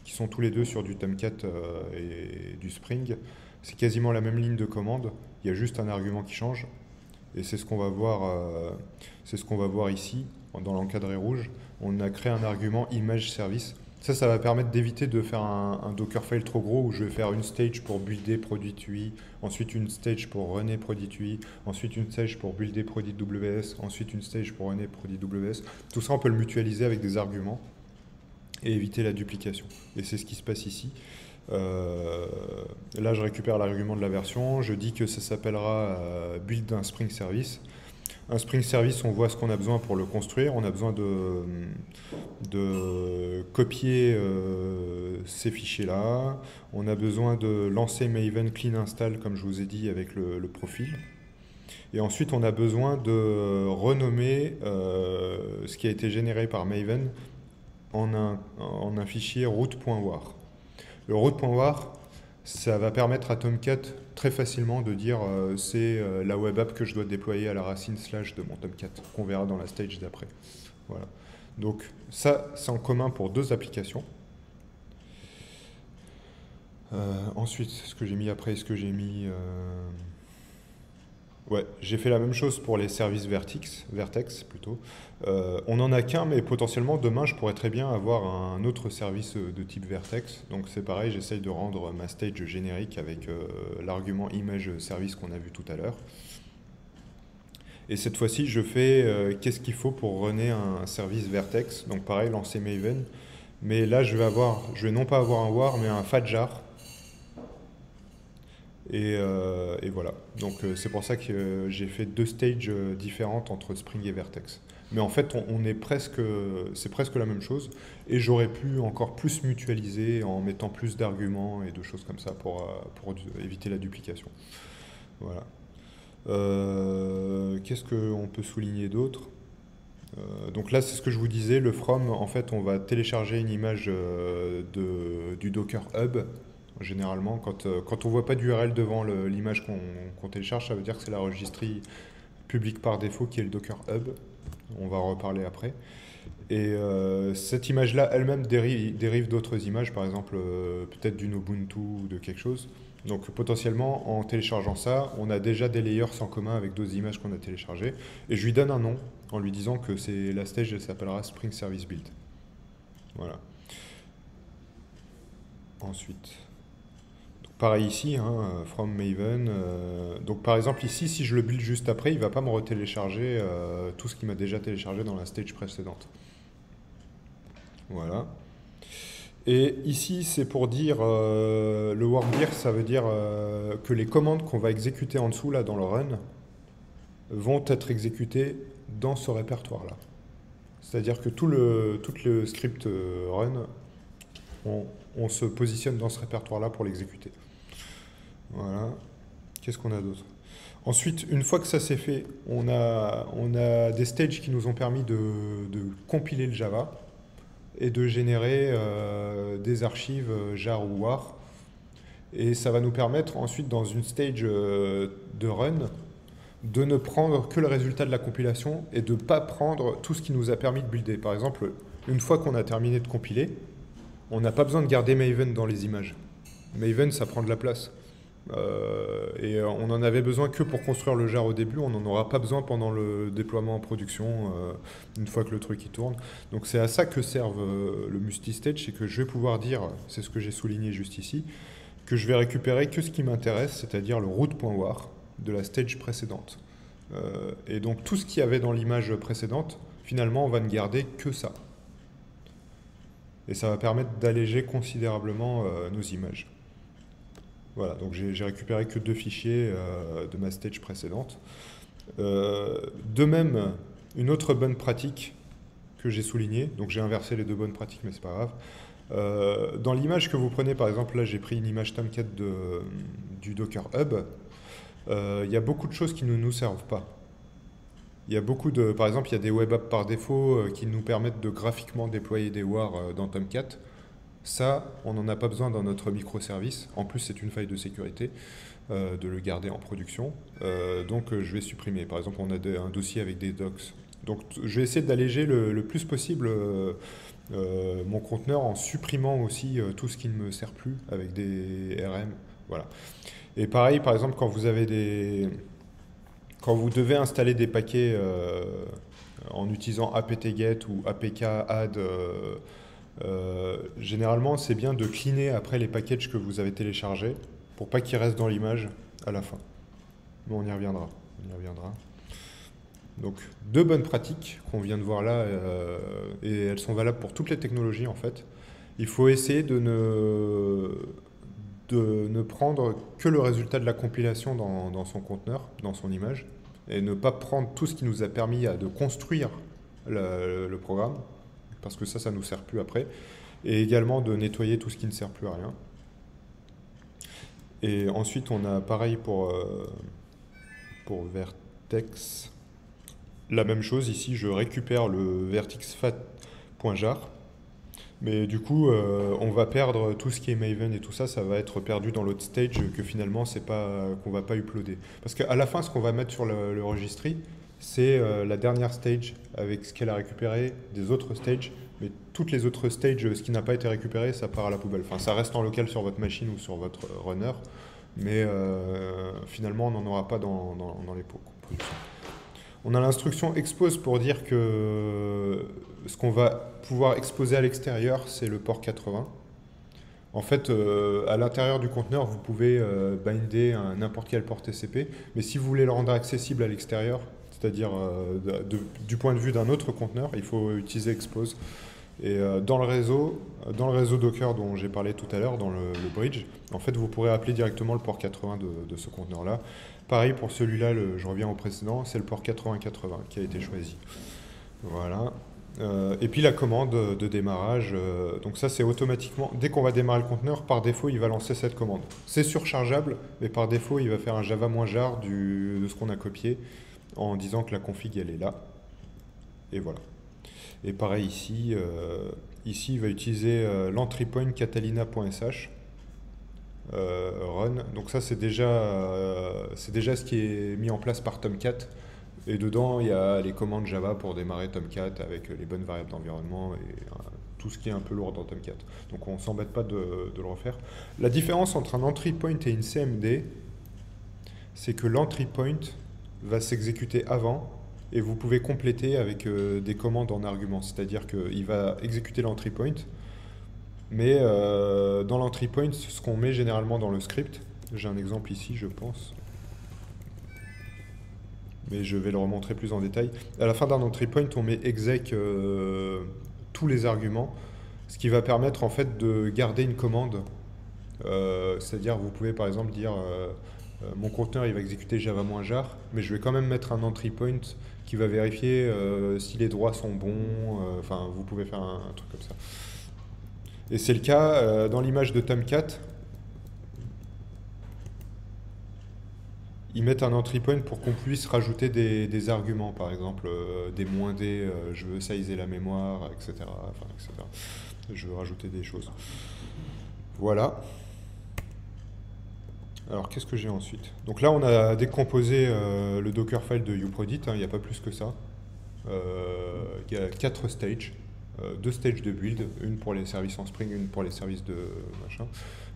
qui sont tous les deux sur du Tomcat et du Spring, c'est quasiment la même ligne de commande. Il y a juste un argument qui change. Et c'est ce qu'on va voir ici, dans l'encadré rouge. On a créé un argument image service. Ça va permettre d'éviter de faire un Dockerfile trop gros où je vais faire une stage pour builder produit UI, ensuite une stage pour runner produit UI, ensuite une stage pour builder produit WS, ensuite une stage pour runner produit WS. Tout ça, on peut le mutualiser avec des arguments et éviter la duplication. Et c'est ce qui se passe ici. Là, je récupère l'argument de la version. Je dis que ça s'appellera build d'un Spring Service. Un Spring Service, on voit ce qu'on a besoin pour le construire. On a besoin de copier ces fichiers-là. On a besoin de lancer Maven Clean Install, comme je vous ai dit, avec le profil. Et ensuite, on a besoin de renommer ce qui a été généré par Maven en un fichier root.war. Le root.war, ça va permettre à Tomcat très facilement de dire c'est la web app que je dois déployer à la racine / de mon Tomcat, qu'on verra dans la stage d'après. Voilà. Donc ça, c'est en commun pour 2 applications. Ensuite, ce que j'ai mis après, ce que j'ai mis... Ouais, j'ai fait la même chose pour les services Vertex plutôt. On n'en a qu'un, mais potentiellement demain, je pourrais très bien avoir un autre service de type Vertex. Donc c'est pareil, j'essaye de rendre ma stage générique avec l'argument image service qu'on a vu tout à l'heure. Et cette fois-ci, je fais qu'est-ce qu'il faut pour runner un service Vertex. Donc pareil, lancer Maven. Mais là, je vais non pas avoir un war, mais un fadjar. Et voilà. Donc c'est pour ça que j'ai fait deux stages différentes entre Spring et Vertex. Mais en fait, c'est presque la même chose. Et j'aurais pu encore plus mutualiser en mettant plus d'arguments et de choses comme ça pour éviter la duplication. Voilà. Qu'est-ce qu'on peut souligner d'autre? Donc là, c'est ce que je vous disais, le from, en fait, on va télécharger une image du Docker Hub. Généralement, quand on voit pas d'URL devant l'image qu'on télécharge, ça veut dire que c'est la registrie publique par défaut qui est le Docker Hub. On va en reparler après. Et cette image-là elle-même dérive d'autres images, par exemple peut-être d'une Ubuntu ou de quelque chose. Donc potentiellement, en téléchargeant ça, on a déjà des layers en commun avec d'autres images qu'on a téléchargées. Et je lui donne un nom en lui disant que c'est la stage, elle s'appellera Spring Service Build. Voilà. Ensuite, donc pareil ici, hein, from Maven. Donc par exemple ici, si je le build juste après, il ne va pas me retélécharger tout ce qu'il m'a déjà téléchargé dans la stage précédente. Voilà. Et ici, c'est pour dire, le warmdir, ça veut dire que les commandes qu'on va exécuter en dessous, là, dans le run, vont être exécutées dans ce répertoire-là. C'est-à-dire que tout le script run, on se positionne dans ce répertoire-là pour l'exécuter. Voilà. Qu'est-ce qu'on a d'autre? Ensuite, une fois que ça s'est fait, on a des stages qui nous ont permis de compiler le Java et de générer des archives jar ou war. Et ça va nous permettre ensuite, dans une stage de run, de ne prendre que le résultat de la compilation et de ne pas prendre tout ce qui nous a permis de builder. Par exemple, une fois qu'on a terminé de compiler, on n'a pas besoin de garder Maven dans les images. Maven, ça prend de la place. Et on en avait besoin que pour construire le jar au début, on n'en aura pas besoin pendant le déploiement en production, une fois que le truc y tourne. Donc c'est à ça que serve le multistage, c'est que je vais pouvoir dire, c'est ce que j'ai souligné juste ici, que je vais récupérer que ce qui m'intéresse, c'est-à-dire le root.war de la stage précédente. Et donc tout ce qu'il y avait dans l'image précédente, finalement on va ne garder que ça. Et ça va permettre d'alléger considérablement nos images. Voilà, donc j'ai récupéré que deux fichiers de ma stage précédente. De même, une autre bonne pratique que j'ai soulignée, donc j'ai inversé les deux bonnes pratiques, mais c'est pas grave. Dans l'image que vous prenez, par exemple, là j'ai pris une image Tomcat du Docker Hub, il y a beaucoup de choses qui ne nous servent pas. Il y a par exemple, il y a des web apps par défaut qui nous permettent de graphiquement déployer des WAR dans Tomcat. Ça, on n'en a pas besoin dans notre microservice. En plus, c'est une faille de sécurité de le garder en production. Donc, je vais supprimer. Par exemple, on a un dossier avec des docs. Donc, je vais essayer d'alléger le plus possible mon conteneur en supprimant aussi tout ce qui ne me sert plus avec des RM. Voilà. Et pareil, par exemple, quand vous devez installer des paquets en utilisant apt-get ou apk-add, généralement, c'est bien de cleaner après les packages que vous avez téléchargés pour pas qu'ils restent dans l'image à la fin. Mais on y reviendra. Donc, deux bonnes pratiques qu'on vient de voir là, et elles sont valables pour toutes les technologies en fait. Il faut essayer de ne prendre que le résultat de la compilation dans son conteneur, dans son image, et ne pas prendre tout ce qui nous a permis de construire le programme, parce que ça ne nous sert plus après, et également de nettoyer tout ce qui ne sert plus à rien. Et ensuite, on a pareil pour Vertex, la même chose, ici je récupère le vertexfat.jar, mais du coup, on va perdre tout ce qui est Maven et tout ça, ça va être perdu dans l'autre stage que finalement, qu'on va pas uploader. Parce qu'à la fin, ce qu'on va mettre sur le registry, c'est la dernière stage avec ce qu'elle a récupéré des autres stages, mais toutes les autres stages, ce qui n'a pas été récupéré, ça part à la poubelle. Enfin, ça reste en local sur votre machine ou sur votre runner, mais finalement on n'en aura pas dans les compositions. On a l'instruction expose pour dire que ce qu'on va pouvoir exposer à l'extérieur, c'est le port 80. En fait, à l'intérieur du conteneur, vous pouvez binder n'importe quel port TCP, mais si vous voulez le rendre accessible à l'extérieur, c'est-à-dire du point de vue d'un autre conteneur, il faut utiliser expose. Et dans le réseau Docker dont j'ai parlé tout à l'heure, dans le bridge, en fait, vous pourrez appeler directement le port 80 de ce conteneur-là. Pareil pour celui-là, je reviens au précédent, c'est le port 8080 qui a été choisi. Voilà. Et puis la commande de démarrage, donc ça c'est automatiquement, dès qu'on va démarrer le conteneur, par défaut il va lancer cette commande. C'est surchargeable, mais par défaut il va faire un java-jar de ce qu'on a copié en disant que la config elle est là. Et voilà. Et pareil ici, ici il va utiliser l'entry point catalina.sh run. Donc ça c'est déjà ce qui est mis en place par Tomcat. Et dedans, il y a les commandes Java pour démarrer Tomcat avec les bonnes variables d'environnement et tout ce qui est un peu lourd dans Tomcat. Donc on ne s'embête pas de le refaire. La différence entre un entry point et une CMD, c'est que l'entry point va s'exécuter avant et vous pouvez compléter avec des commandes en argument. C'est-à-dire qu'il va exécuter l'entry point, mais dans l'entry point, ce qu'on met généralement dans le script, j'ai un exemple ici, je pense, mais je vais le remontrer plus en détail. À la fin d'un entry point, on met exec tous les arguments, ce qui va permettre en fait de garder une commande. C'est-à-dire, vous pouvez par exemple dire mon conteneur il va exécuter java-jar, mais je vais quand même mettre un entry point qui va vérifier si les droits sont bons. Enfin, vous pouvez faire un truc comme ça. Et c'est le cas dans l'image de Tomcat. Ils mettent un entry point pour qu'on puisse rajouter des arguments, par exemple des -d, je veux sizer la mémoire, etc. Enfin, etc. Je veux rajouter des choses. Voilà. Alors, qu'est-ce que j'ai ensuite? Donc là, on a décomposé le Dockerfile de uprodit, hein, il n'y a pas plus que ça. Il y a 4 stages, 2 stages de build, une pour les services en Spring, une pour les services de machin.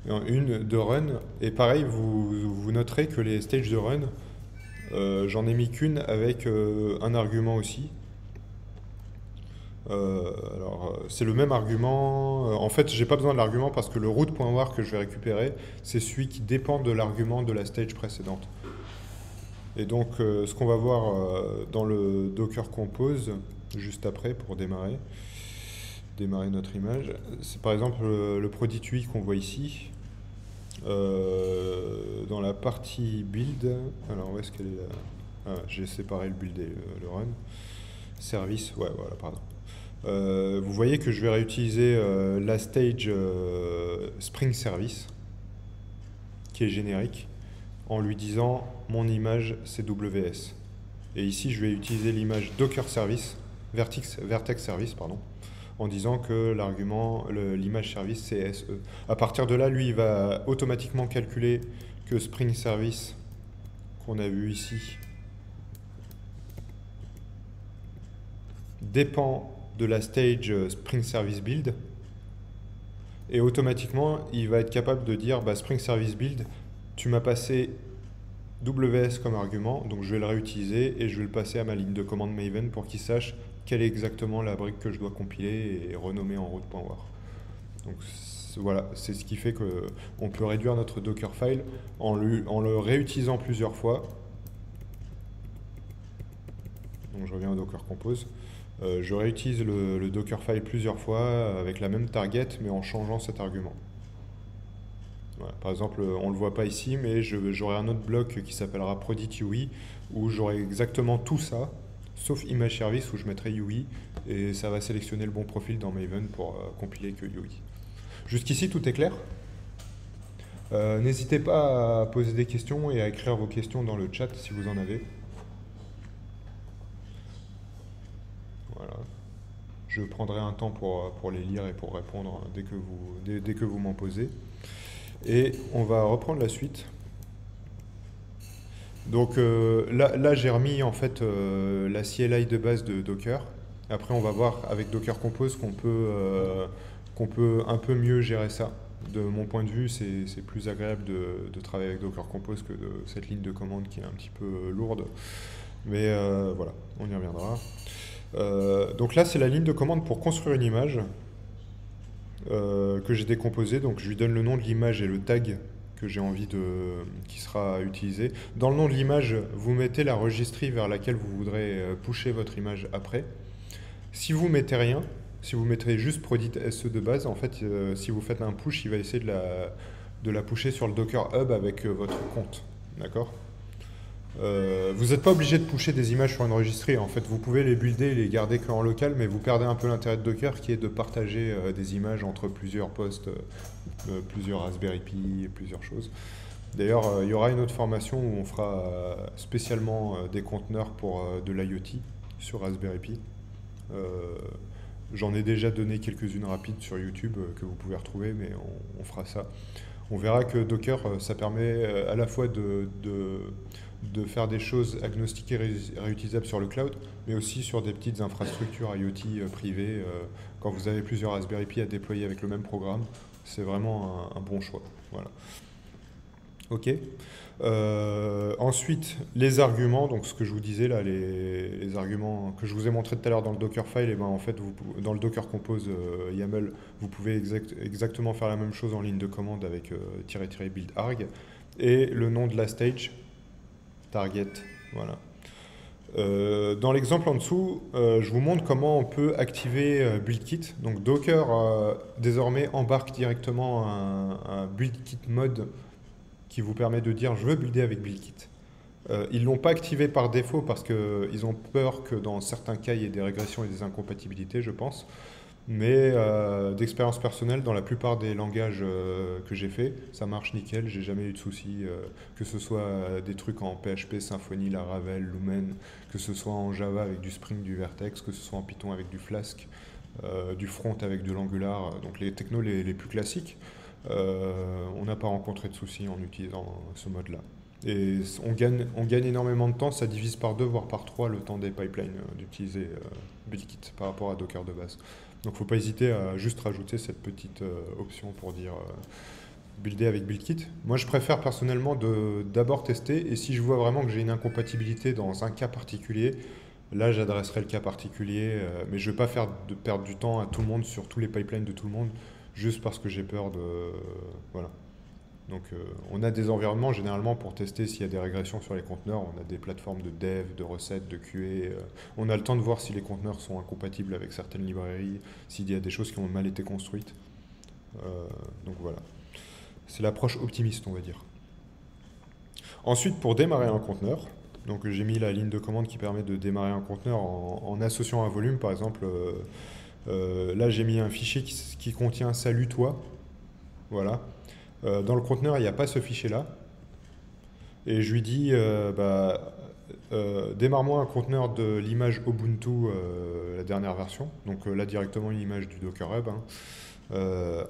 Une de run, et pareil, vous noterez que les stages de run, j'en ai mis qu'une avec un argument aussi. Alors, c'est le même argument. En fait, j'ai pas besoin de l'argument parce que le root.war que je vais récupérer, c'est celui qui dépend de l'argument de la stage précédente. Et donc, ce qu'on va voir dans le Docker Compose, juste après, pour démarrer notre image, c'est par exemple le Prodit UI qu'on voit ici. Dans la partie build, alors où est-ce qu'elle est là? J'ai séparé le build et le run. Service, ouais, voilà, pardon. Vous voyez que je vais réutiliser la stage Spring Service, qui est générique, en lui disant mon image c'est WS. Et ici, je vais utiliser l'image Docker Service, Vertex Service, pardon, en disant que l'argument, l'image service, c'est SE. À partir de là, lui, il va automatiquement calculer que Spring Service, qu'on a vu ici, dépend de la stage Spring Service Build. Et automatiquement, il va être capable de dire bah, Spring Service Build, tu m'as passé WS comme argument, donc je vais le réutiliser et je vais le passer à ma ligne de commande Maven pour qu'il sache quelle est exactement la brique que je dois compiler et renommer en root.war. Donc voilà, c'est ce qui fait qu'on peut réduire notre Dockerfile en le réutilisant plusieurs fois. Donc je reviens au Docker Compose. Je réutilise le Dockerfile plusieurs fois avec la même target, mais en changeant cet argument. Voilà, par exemple, on ne le voit pas ici, mais j'aurai un autre bloc qui s'appellera Prodit UI, où j'aurai exactement tout ça, sauf Image Service, où je mettrai UI, et ça va sélectionner le bon profil dans Maven pour compiler que UI. Jusqu'ici, tout est clair. N'hésitez pas à poser des questions et à écrire vos questions dans le chat si vous en avez. Voilà. Je prendrai un temps pour les lire et pour répondre dès que vous m'en posez. Et on va reprendre la suite. Donc là j'ai remis en fait la CLI de base de Docker. Après on va voir avec Docker Compose qu'on peut un peu mieux gérer ça. de mon point de vue, c'est plus agréable de travailler avec Docker Compose que de cette ligne de commande qui est un petit peu lourde. Mais voilà, on y reviendra. Donc là, c'est la ligne de commande pour construire une image que j'ai décomposée. Donc je lui donne le nom de l'image et le tag que j'ai envie qui sera utilisé. Dans le nom de l'image, vous mettez la registry vers laquelle vous voudrez pusher votre image après. Si vous mettez rien, si vous mettez juste Prodit SE de base, en fait, si vous faites un push, il va essayer de la pusher sur le Docker Hub avec votre compte. D'accord ? Vous n'êtes pas obligé de pusher des images sur une registry. En fait, vous pouvez les builder et les garder qu'en local, mais vous perdez un peu l'intérêt de Docker qui est de partager des images entre plusieurs postes, plusieurs Raspberry Pi et plusieurs choses. D'ailleurs, il y aura une autre formation où on fera spécialement des conteneurs pour de l'IoT sur Raspberry Pi. J'en ai déjà donné quelques-unes rapides sur YouTube que vous pouvez retrouver, mais on fera ça. On verra que Docker, ça permet à la fois de faire des choses agnostiques et réutilisables sur le cloud, mais aussi sur des petites infrastructures IoT privées. Quand vous avez plusieurs Raspberry Pi à déployer avec le même programme, c'est vraiment un bon choix. Voilà. Ok. Ensuite, les arguments, donc ce que je vous disais là, les arguments que je vous ai montré tout à l'heure dans le Dockerfile, et ben en fait, dans le Docker Compose YAML, vous pouvez exactement faire la même chose en ligne de commande avec --build arg, et le nom de la stage, target, voilà. Dans l'exemple en dessous, je vous montre comment on peut activer BuildKit. Donc Docker désormais embarque directement un BuildKit mode qui vous permet de dire je veux builder avec BuildKit. Ils ne l'ont pas activé par défaut parce qu'ils ont peur que dans certains cas il y ait des régressions et des incompatibilités, je pense. Mais d'expérience personnelle, dans la plupart des langages que j'ai fait, ça marche nickel, j'ai jamais eu de soucis, que ce soit des trucs en PHP, Symfony, Laravel, Lumen, que ce soit en Java avec du Spring, du Vertex, que ce soit en Python avec du Flask, du Front avec de l'Angular, donc les technos les plus classiques. On n'a pas rencontré de soucis en utilisant ce mode-là. Et on gagne énormément de temps, ça divise par 2 voire par 3 le temps des pipelines d'utiliser BuildKit par rapport à Docker de base. Donc il ne faut pas hésiter à juste rajouter cette petite option pour dire builder avec BuildKit. Moi je préfère personnellement d'abord tester, et si je vois vraiment que j'ai une incompatibilité dans un cas particulier, là j'adresserai le cas particulier, mais je ne vais pas faire perdre du temps à tout le monde sur tous les pipelines de tout le monde, juste parce que j'ai peur de... Voilà. Donc on a des environnements généralement pour tester s'il y a des régressions sur les conteneurs, on a des plateformes de dev, de recettes, de QA, on a le temps de voir si les conteneurs sont incompatibles avec certaines librairies, s'il y a des choses qui ont mal été construites. Donc voilà, c'est l'approche optimiste on va dire. Ensuite pour démarrer un conteneur, donc j'ai mis la ligne de commande qui permet de démarrer un conteneur en associant un volume par exemple. Là j'ai mis un fichier qui contient salut toi, voilà. Dans le conteneur, il n'y a pas ce fichier-là. Et je lui dis, démarre-moi un conteneur de l'image Ubuntu, la dernière version. Donc là, directement une image du Docker Hub.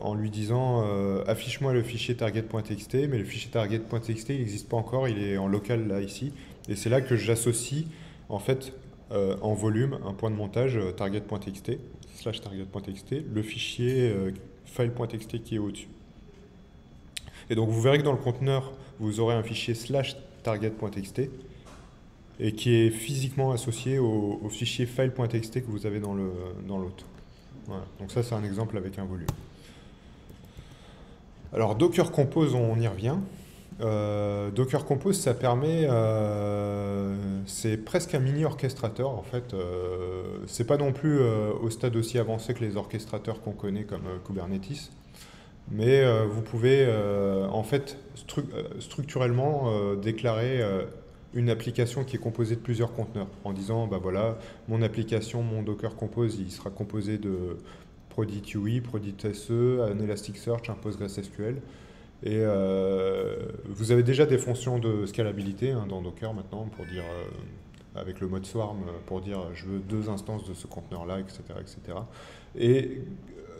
En lui disant, affiche-moi le fichier target.txt. Mais le fichier target.txt, il n'existe pas encore. Il est en local, là, ici. Et c'est là que j'associe, en fait, en volume, un point de montage target.txt, /target.txt, le fichier file.txt qui est au-dessus. Et donc vous verrez que dans le conteneur, vous aurez un fichier /target.txt et qui est physiquement associé au fichier file.txt que vous avez dans l'autre. Voilà. Donc ça, c'est un exemple avec un volume. Alors Docker Compose, on y revient. Docker Compose, ça permet, c'est presque un mini orchestrateur en fait. C'est pas non plus au stade aussi avancé que les orchestrateurs qu'on connaît comme Kubernetes. Mais vous pouvez en fait structurellement déclarer une application qui est composée de plusieurs conteneurs en disant bah voilà, mon application, mon Docker Compose, il sera composé de Prodit UI, Prodit SE, un Elasticsearch, un PostgreSQL. Et vous avez déjà des fonctions de scalabilité dans Docker maintenant pour dire avec le mode Swarm pour dire je veux 2 instances de ce conteneur-là, etc., etc. Et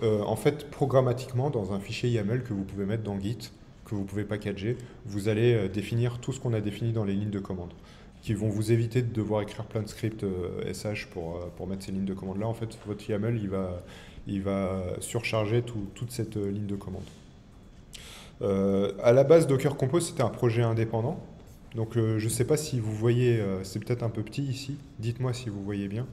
en fait, programmatiquement, dans un fichier YAML que vous pouvez mettre dans Git, que vous pouvez packager, vous allez définir tout ce qu'on a défini dans les lignes de commande, qui vont vous éviter de devoir écrire plein de scripts SH pour mettre ces lignes de commande-là. En fait, votre YAML, il va surcharger toute cette ligne de commande. À la base, Docker Compose, c'était un projet indépendant. Donc je ne sais pas si vous voyez, c'est peut-être un peu petit ici. Dites-moi si vous voyez bien.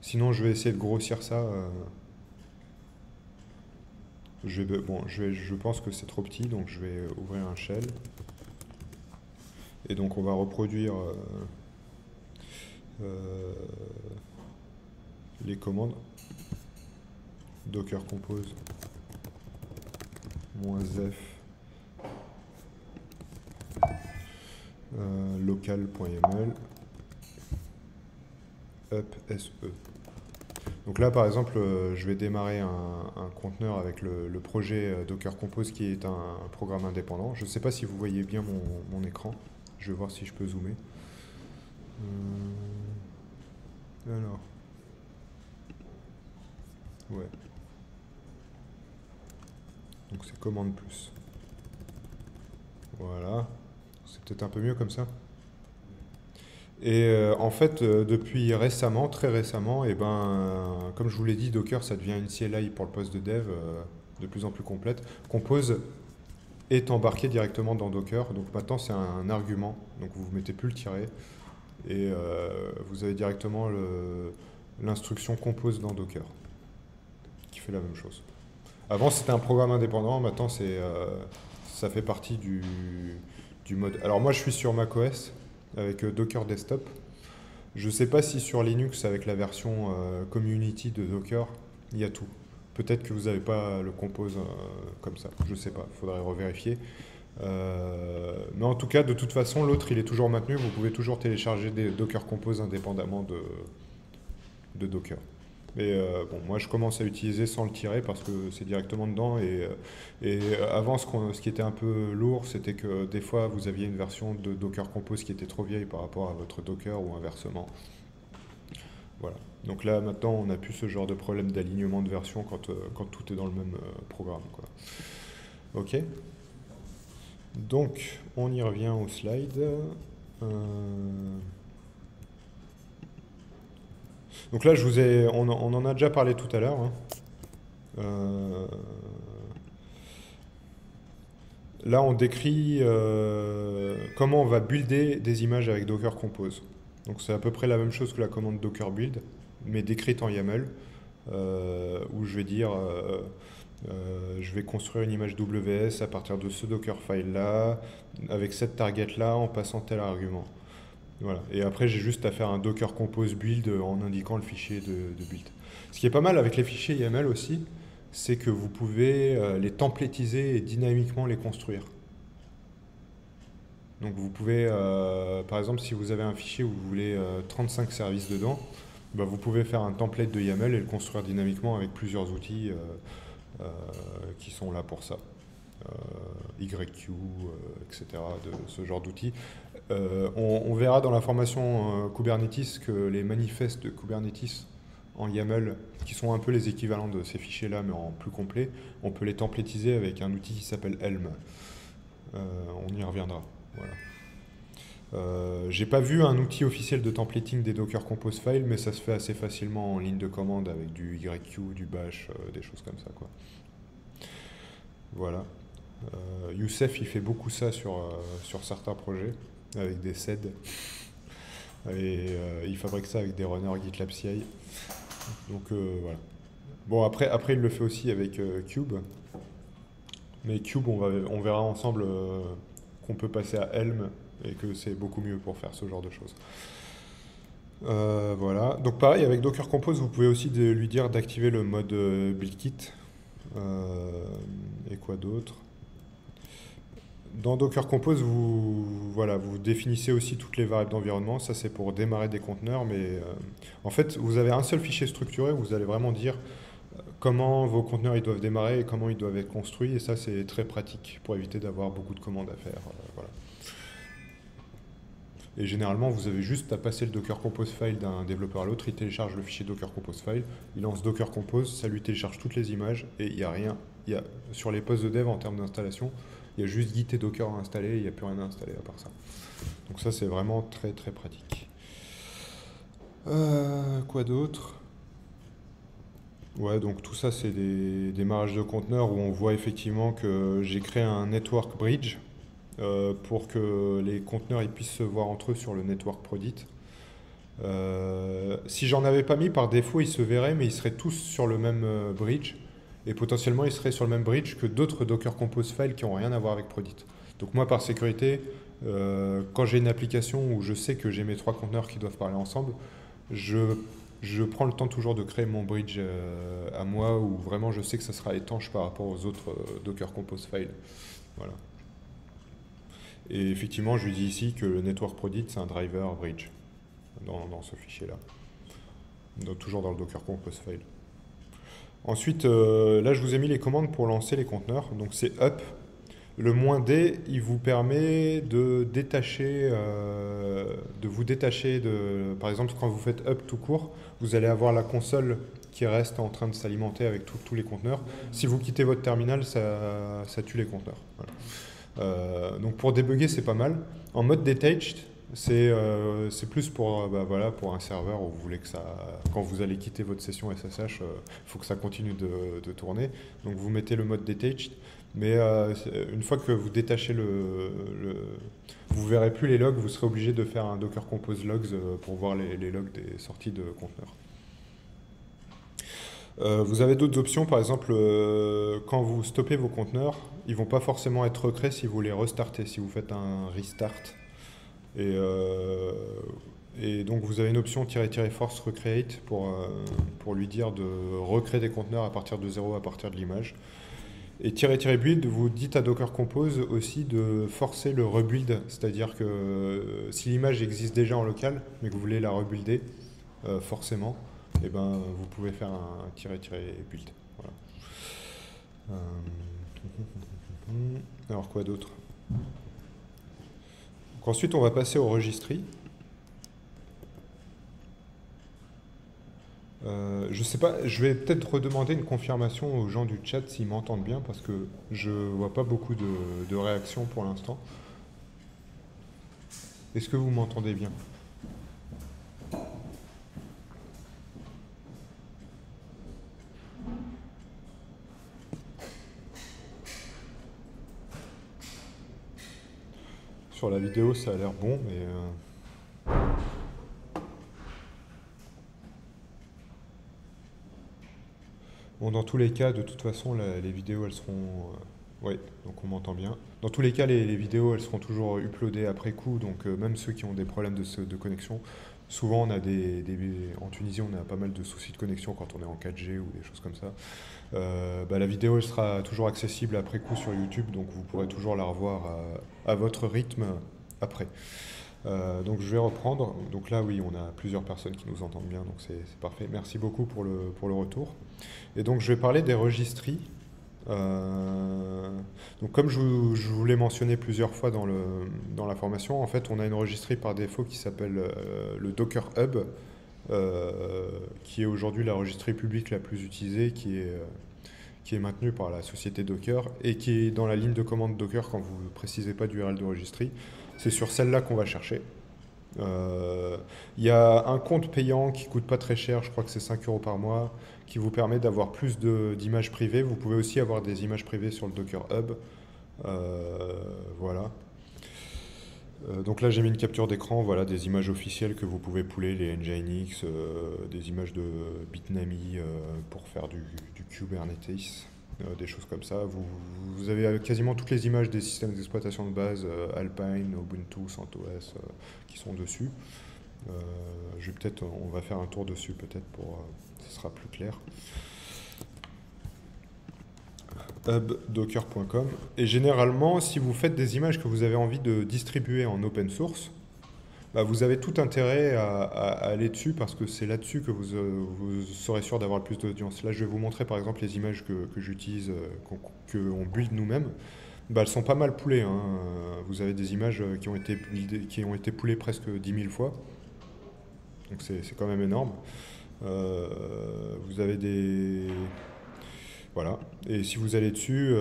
Sinon, je vais essayer de grossir ça. Bon, je pense que c'est trop petit, donc je vais ouvrir un shell. Et donc on va reproduire les commandes. Docker Compose -f local.yml up se. Donc là, par exemple, je vais démarrer un conteneur avec le projet Docker Compose qui est un programme indépendant. Je ne sais pas si vous voyez bien mon écran. Je vais voir si je peux zoomer. Alors. Ouais. Donc c'est commande plus. Voilà. C'est peut-être un peu mieux comme ça. Et en fait, depuis récemment, très récemment, et comme je vous l'ai dit, Docker, ça devient une CLI pour le poste de dev de plus en plus complète. Compose est embarqué directement dans Docker, donc maintenant c'est un argument, donc vous ne mettez plus le tiret, et vous avez directement l'instruction compose dans Docker, qui fait la même chose. Avant c'était un programme indépendant, maintenant ça fait partie du mode. Alors moi je suis sur macOS avec Docker Desktop. Je ne sais pas si sur Linux avec la version community de Docker, il y a tout. Peut-être que vous n'avez pas le compose comme ça, je ne sais pas, il faudrait revérifier. Mais en tout cas, de toute façon, l'autre il est toujours maintenu, vous pouvez toujours télécharger des Docker Compose indépendamment de Docker. Mais bon, moi je commence à utiliser sans le tirer parce que c'est directement dedans. Et avant, ce qui était un peu lourd, c'était que des fois vous aviez une version de Docker Compose qui était trop vieille par rapport à votre Docker ou inversement. Voilà. Donc là maintenant on n'a plus ce genre de problème d'alignement de version quand tout est dans le même programme, quoi. Ok. Donc on y revient au slide. Donc là, on en a déjà parlé tout à l'heure, hein. Là, on décrit comment on va builder des images avec Docker Compose. Donc c'est à peu près la même chose que la commande Docker build, mais décrite en YAML, où je vais dire, je vais construire une image WS à partir de ce Docker file là, avec cette target là, en passant tel argument. Voilà. Et après, j'ai juste à faire un Docker Compose build en indiquant le fichier de build. Ce qui est pas mal avec les fichiers YAML aussi, c'est que vous pouvez les templétiser et dynamiquement les construire. Donc vous pouvez, par exemple, si vous avez un fichier où vous voulez 35 services dedans, bah, vous pouvez faire un template de YAML et le construire dynamiquement avec plusieurs outils qui sont là pour ça. YQ, etc., de ce genre d'outils. On verra dans la formation Kubernetes que les manifestes de Kubernetes en YAML, qui sont un peu les équivalents de ces fichiers-là, mais en plus complet, on peut les templétiser avec un outil qui s'appelle Helm. On y reviendra. Voilà. J'ai pas vu un outil officiel de templating des Docker Compose files, mais ça se fait assez facilement en ligne de commande avec du YQ, du bash, des choses comme ça, quoi. Voilà. Youssef, il fait beaucoup ça sur certains projets, avec des SED. Et il fabrique ça avec des runners GitLab CI. Donc voilà. Bon, après, il le fait aussi avec Cube. Mais Cube, on verra ensemble qu'on peut passer à Helm et que c'est beaucoup mieux pour faire ce genre de choses. Voilà. Donc pareil, avec Docker Compose, vous pouvez aussi lui dire d'activer le mode build kit. Et quoi d'autre? Dans Docker Compose, vous définissez aussi toutes les variables d'environnement. Ça, c'est pour démarrer des conteneurs. Mais en fait, vous avez un seul fichier structuré où vous allez vraiment dire comment vos conteneurs ils doivent démarrer et comment ils doivent être construits. Et ça, c'est très pratique pour éviter d'avoir beaucoup de commandes à faire. Voilà. Et généralement, vous avez juste à passer le Docker Compose file d'un développeur à l'autre. Il télécharge le fichier Docker Compose file. Il lance Docker Compose. Ça lui télécharge toutes les images. Et il n'y a rien. Sur les postes de dev en termes d'installation, il y a juste Git et Docker à installer, il n'y a plus rien à installer à part ça. Donc ça, c'est vraiment très très pratique. Quoi d'autre? Ouais, donc tout ça, c'est des démarrages de conteneurs où on voit effectivement que j'ai créé un network bridge pour que les conteneurs ils puissent se voir entre eux sur le network Prodit. Si j'en avais pas mis par défaut, ils se verraient, mais ils seraient tous sur le même bridge. Et potentiellement, ils seraient sur le même bridge que d'autres Docker Compose files qui n'ont rien à voir avec Prodit. Donc moi, par sécurité, quand j'ai une application où je sais que j'ai mes trois conteneurs qui doivent parler ensemble, je, je prends le temps toujours de créer mon bridge à moi où vraiment je sais que ça sera étanche par rapport aux autres Docker Compose files. Voilà. Et effectivement, je lui dis ici que le network Prodit, c'est un driver bridge dans ce fichier-là. Toujours dans le Docker Compose file. Ensuite, là, je vous ai mis les commandes pour lancer les conteneurs. Donc, c'est up. Le "-d", il vous permet de détacher, de vous détacher de... Par exemple, quand vous faites up tout court, vous allez avoir la console qui reste en train de s'alimenter avec tous les conteneurs. Si vous quittez votre terminal, ça tue les conteneurs. Voilà. Donc pour débugger, c'est pas mal. En mode detached, c'est plus pour, voilà, pour un serveur où vous voulez que ça, quand vous allez quitter votre session SSH, il faut que ça continue de tourner. Donc vous mettez le mode detached. Mais une fois que vous détachez vous verrez plus les logs, vous serez obligé de faire un Docker Compose logs pour voir les logs des sorties de conteneurs. Vous avez d'autres options, par exemple, quand vous stoppez vos conteneurs, ils vont pas forcément être recréés si vous les restartez, si vous faites un restart. Et donc vous avez une option "-force recreate" pour lui dire de recréer des conteneurs à partir de zéro, à partir de l'image. Et "-build", vous dites à Docker Compose aussi de forcer le rebuild, c'est-à-dire que si l'image existe déjà en local, mais que vous voulez la rebuilder, forcément, et ben, vous pouvez faire un "-build. Voilà. Alors quoi d'autre? Donc ensuite, on va passer au registry. Je sais pas, je vais peut-être redemander une confirmation aux gens du chat s'ils m'entendent bien parce que je vois pas beaucoup de réactions pour l'instant. Est-ce que vous m'entendez bien? Sur la vidéo, ça a l'air bon, mais... Bon, dans tous les cas, de toute façon, les vidéos, elles seront... Oui, donc on m'entend bien. Dans tous les cas, les vidéos, elles seront toujours uploadées après coup, donc même ceux qui ont des problèmes de connexion, souvent on a en Tunisie, on a pas mal de soucis de connexion quand on est en 4G ou des choses comme ça. La vidéo, elle sera toujours accessible après coup sur YouTube, donc vous pourrez toujours la revoir à votre rythme après. Donc je vais reprendre. Donc là, oui, on a plusieurs personnes qui nous entendent bien, donc c'est parfait. Merci beaucoup pour le retour. Et donc je vais parler des registries. Donc comme je vous l'ai mentionné plusieurs fois dans la formation, en fait on a une registrie par défaut qui s'appelle le Docker Hub, qui est aujourd'hui la registrie publique la plus utilisée, qui est maintenue par la société Docker et qui est dans la ligne de commande Docker quand vous ne précisez pas d'URL de registrie. C'est sur celle-là qu'on va chercher. Il y a un compte payant qui coûte pas très cher, je crois que c'est 5 € par mois, qui vous permet d'avoir plus d'images privées. Vous pouvez aussi avoir des images privées sur le Docker Hub. Voilà. Donc là j'ai mis une capture d'écran, voilà, des images officielles que vous pouvez pouler, les Nginx, des images de Bitnami pour faire du Kubernetes, des choses comme ça. Vous avez quasiment toutes les images des systèmes d'exploitation de base, Alpine, Ubuntu, CentOS, qui sont dessus. On va faire un tour dessus peut-être pour, ce sera plus clair. hubdocker.com. Et généralement, si vous faites des images que vous avez envie de distribuer en open source, vous avez tout intérêt à aller dessus parce que c'est là-dessus que vous serez sûr d'avoir le plus d'audience. Là, je vais vous montrer par exemple les images que j'utilise, qu'on build nous-mêmes. Elles sont pas mal poolées, hein. Vous avez des images qui ont été poolées presque 10 000 fois. Donc c'est quand même énorme. Vous avez des... Voilà. Et si vous allez dessus,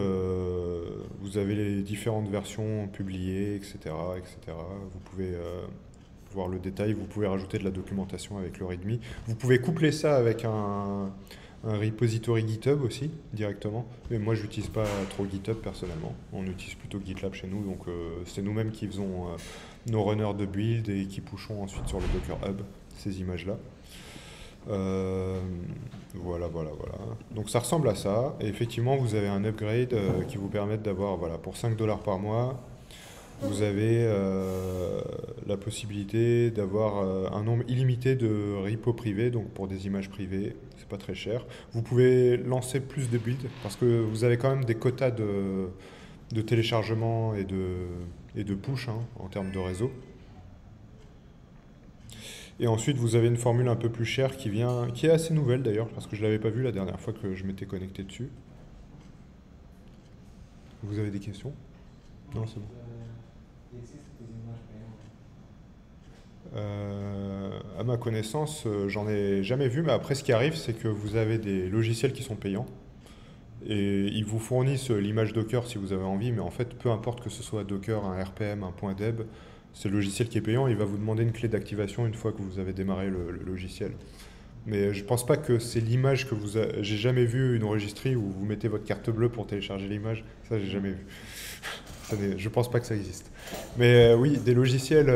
vous avez les différentes versions publiées, etc., etc. Vous pouvez voir le détail, vous pouvez rajouter de la documentation avec le README. Vous pouvez coupler ça avec un un repository GitHub aussi, directement. Mais moi, j'utilise pas trop GitHub personnellement. On utilise plutôt GitLab chez nous. Donc, c'est nous-mêmes qui faisons nos runners de build et qui pushons ensuite sur le Docker Hub ces images-là. Voilà. Donc, ça ressemble à ça. Et effectivement, vous avez un upgrade qui vous permet d'avoir, voilà, pour 5 $ par mois, vous avez la possibilité d'avoir un nombre illimité de repos privés, donc pour des images privées, c'est pas très cher. Vous pouvez lancer plus de builds parce que vous avez quand même des quotas de téléchargement et de push hein, en termes de réseau. Et ensuite, vous avez une formule un peu plus chère qui est assez nouvelle d'ailleurs, parce que je ne l'avais pas vue la dernière fois que je m'étais connecté dessus. Vous avez des questions? Non, c'est bon. À ma connaissance, j'en ai jamais vu, mais après ce qui arrive, c'est que vous avez des logiciels qui sont payants et ils vous fournissent l'image Docker si vous avez envie, mais en fait, peu importe que ce soit Docker, un RPM, un .deb, c'est le logiciel qui est payant, il va vous demander une clé d'activation une fois que vous avez démarré le logiciel. Mais je pense pas que c'est l'image que vous avez... J'ai jamais vu une registrie où vous mettez votre carte bleue pour télécharger l'image, ça j'ai jamais vu. Je pense pas que ça existe. Mais oui, des logiciels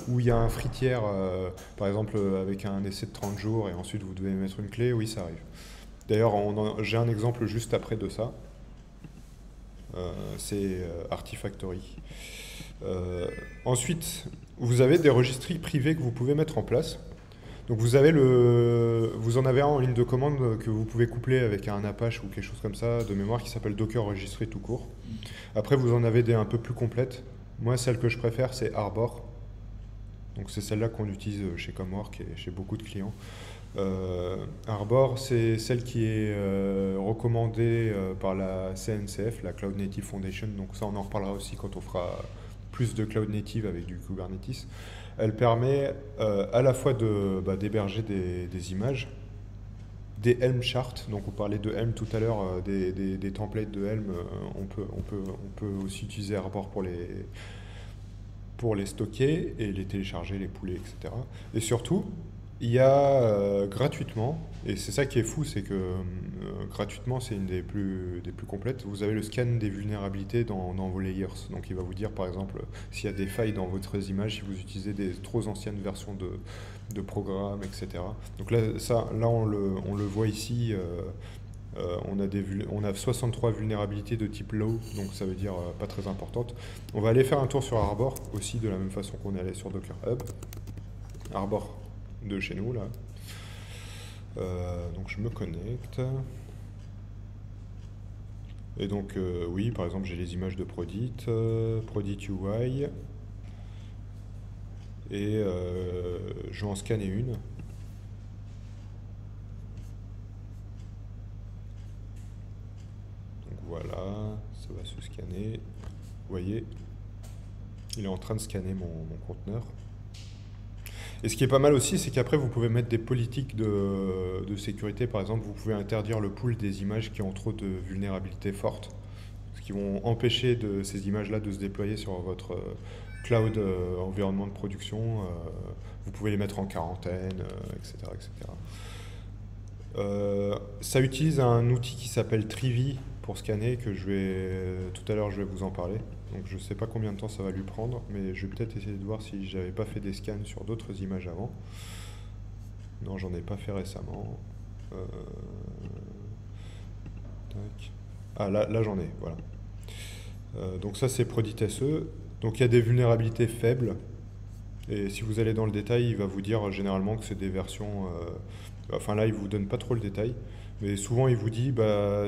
où il y a un free tier, par exemple avec un essai de 30 jours et ensuite vous devez mettre une clé, oui, ça arrive. D'ailleurs, j'ai un exemple juste après de ça. C'est Artifactory. Ensuite, vous avez des registries privées que vous pouvez mettre en place. Donc vous en avez un en ligne de commande que vous pouvez coupler avec un Apache ou quelque chose comme ça de mémoire qui s'appelle Docker Registry tout court. Après vous en avez des un peu plus complètes. Moi celle que je préfère c'est Arbor. Donc c'est celle-là qu'on utilise chez Commwork et chez beaucoup de clients. Arbor c'est celle qui est recommandée par la CNCF, la Cloud Native Foundation. Donc ça on en reparlera aussi quand on fera plus de Cloud Native avec du Kubernetes. Elle permet à la fois d'héberger des images, des Helm charts, donc on parlait de Helm tout à l'heure, des templates de Helm, on peut aussi utiliser Arbor pour les stocker et les télécharger, les pouler, etc. Et surtout, il y a gratuitement, et c'est ça qui est fou, c'est que gratuitement c'est une des plus complètes, vous avez le scan des vulnérabilités dans vos layers. Donc il va vous dire par exemple s'il y a des failles dans votre image, si vous utilisez des trop anciennes versions de programmes, etc. Donc là, on le voit ici, on a 63 vulnérabilités de type low, donc ça veut dire pas très importante. On va aller faire un tour sur Arbor aussi de la même façon qu'on est allé sur Docker Hub. Arbor de chez nous là. Donc je me connecte. Et donc oui, par exemple j'ai les images de Prodit, Prodit UI. Et je vais en scanner une. Donc voilà, ça va se scanner. Vous voyez, il est en train de scanner mon conteneur. Et ce qui est pas mal aussi, c'est qu'après, vous pouvez mettre des politiques de sécurité. Par exemple, vous pouvez interdire le pool des images qui ont trop de vulnérabilités fortes, ce qui vont empêcher ces images-là de se déployer sur votre cloud environnement de production. Vous pouvez les mettre en quarantaine, etc. etc. Ça utilise un outil qui s'appelle Trivi pour scanner, que tout à l'heure je vais vous en parler. Donc je ne sais pas combien de temps ça va lui prendre, mais je vais peut-être essayer de voir si j'avais pas fait des scans sur d'autres images avant. Non, j'en ai pas fait récemment. Tac. Ah là j'en ai, voilà. Donc ça c'est Prodit SE. Donc il y a des vulnérabilités faibles. Et si vous allez dans le détail, il va vous dire généralement que c'est des versions... enfin là, il ne vous donne pas trop le détail. Mais souvent, il vous dit,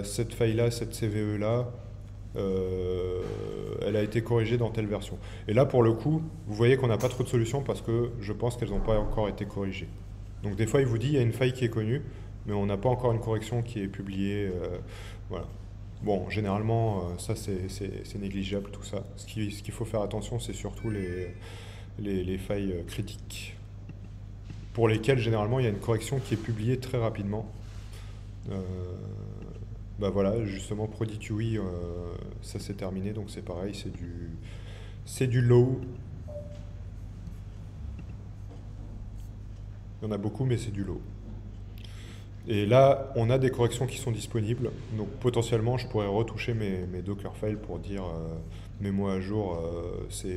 cette faille-là, cette CVE-là, elle a été corrigée dans telle version. Et là, pour le coup, vous voyez qu'on n'a pas trop de solutions parce que je pense qu'elles n'ont pas encore été corrigées. Donc des fois, il vous dit, il y a une faille qui est connue, mais on n'a pas encore une correction qui est publiée. Voilà. Bon, généralement, ça, c'est négligeable, tout ça. Ce qu'il faut faire attention, c'est surtout les failles critiques, pour lesquelles généralement il y a une correction qui est publiée très rapidement. Voilà, justement Prodit UI, ça s'est terminé, donc c'est pareil, c'est du low. Il y en a beaucoup, mais c'est du low. Et là, on a des corrections qui sont disponibles. Donc potentiellement, je pourrais retoucher mes Dockerfiles pour dire mets-moi à jour ces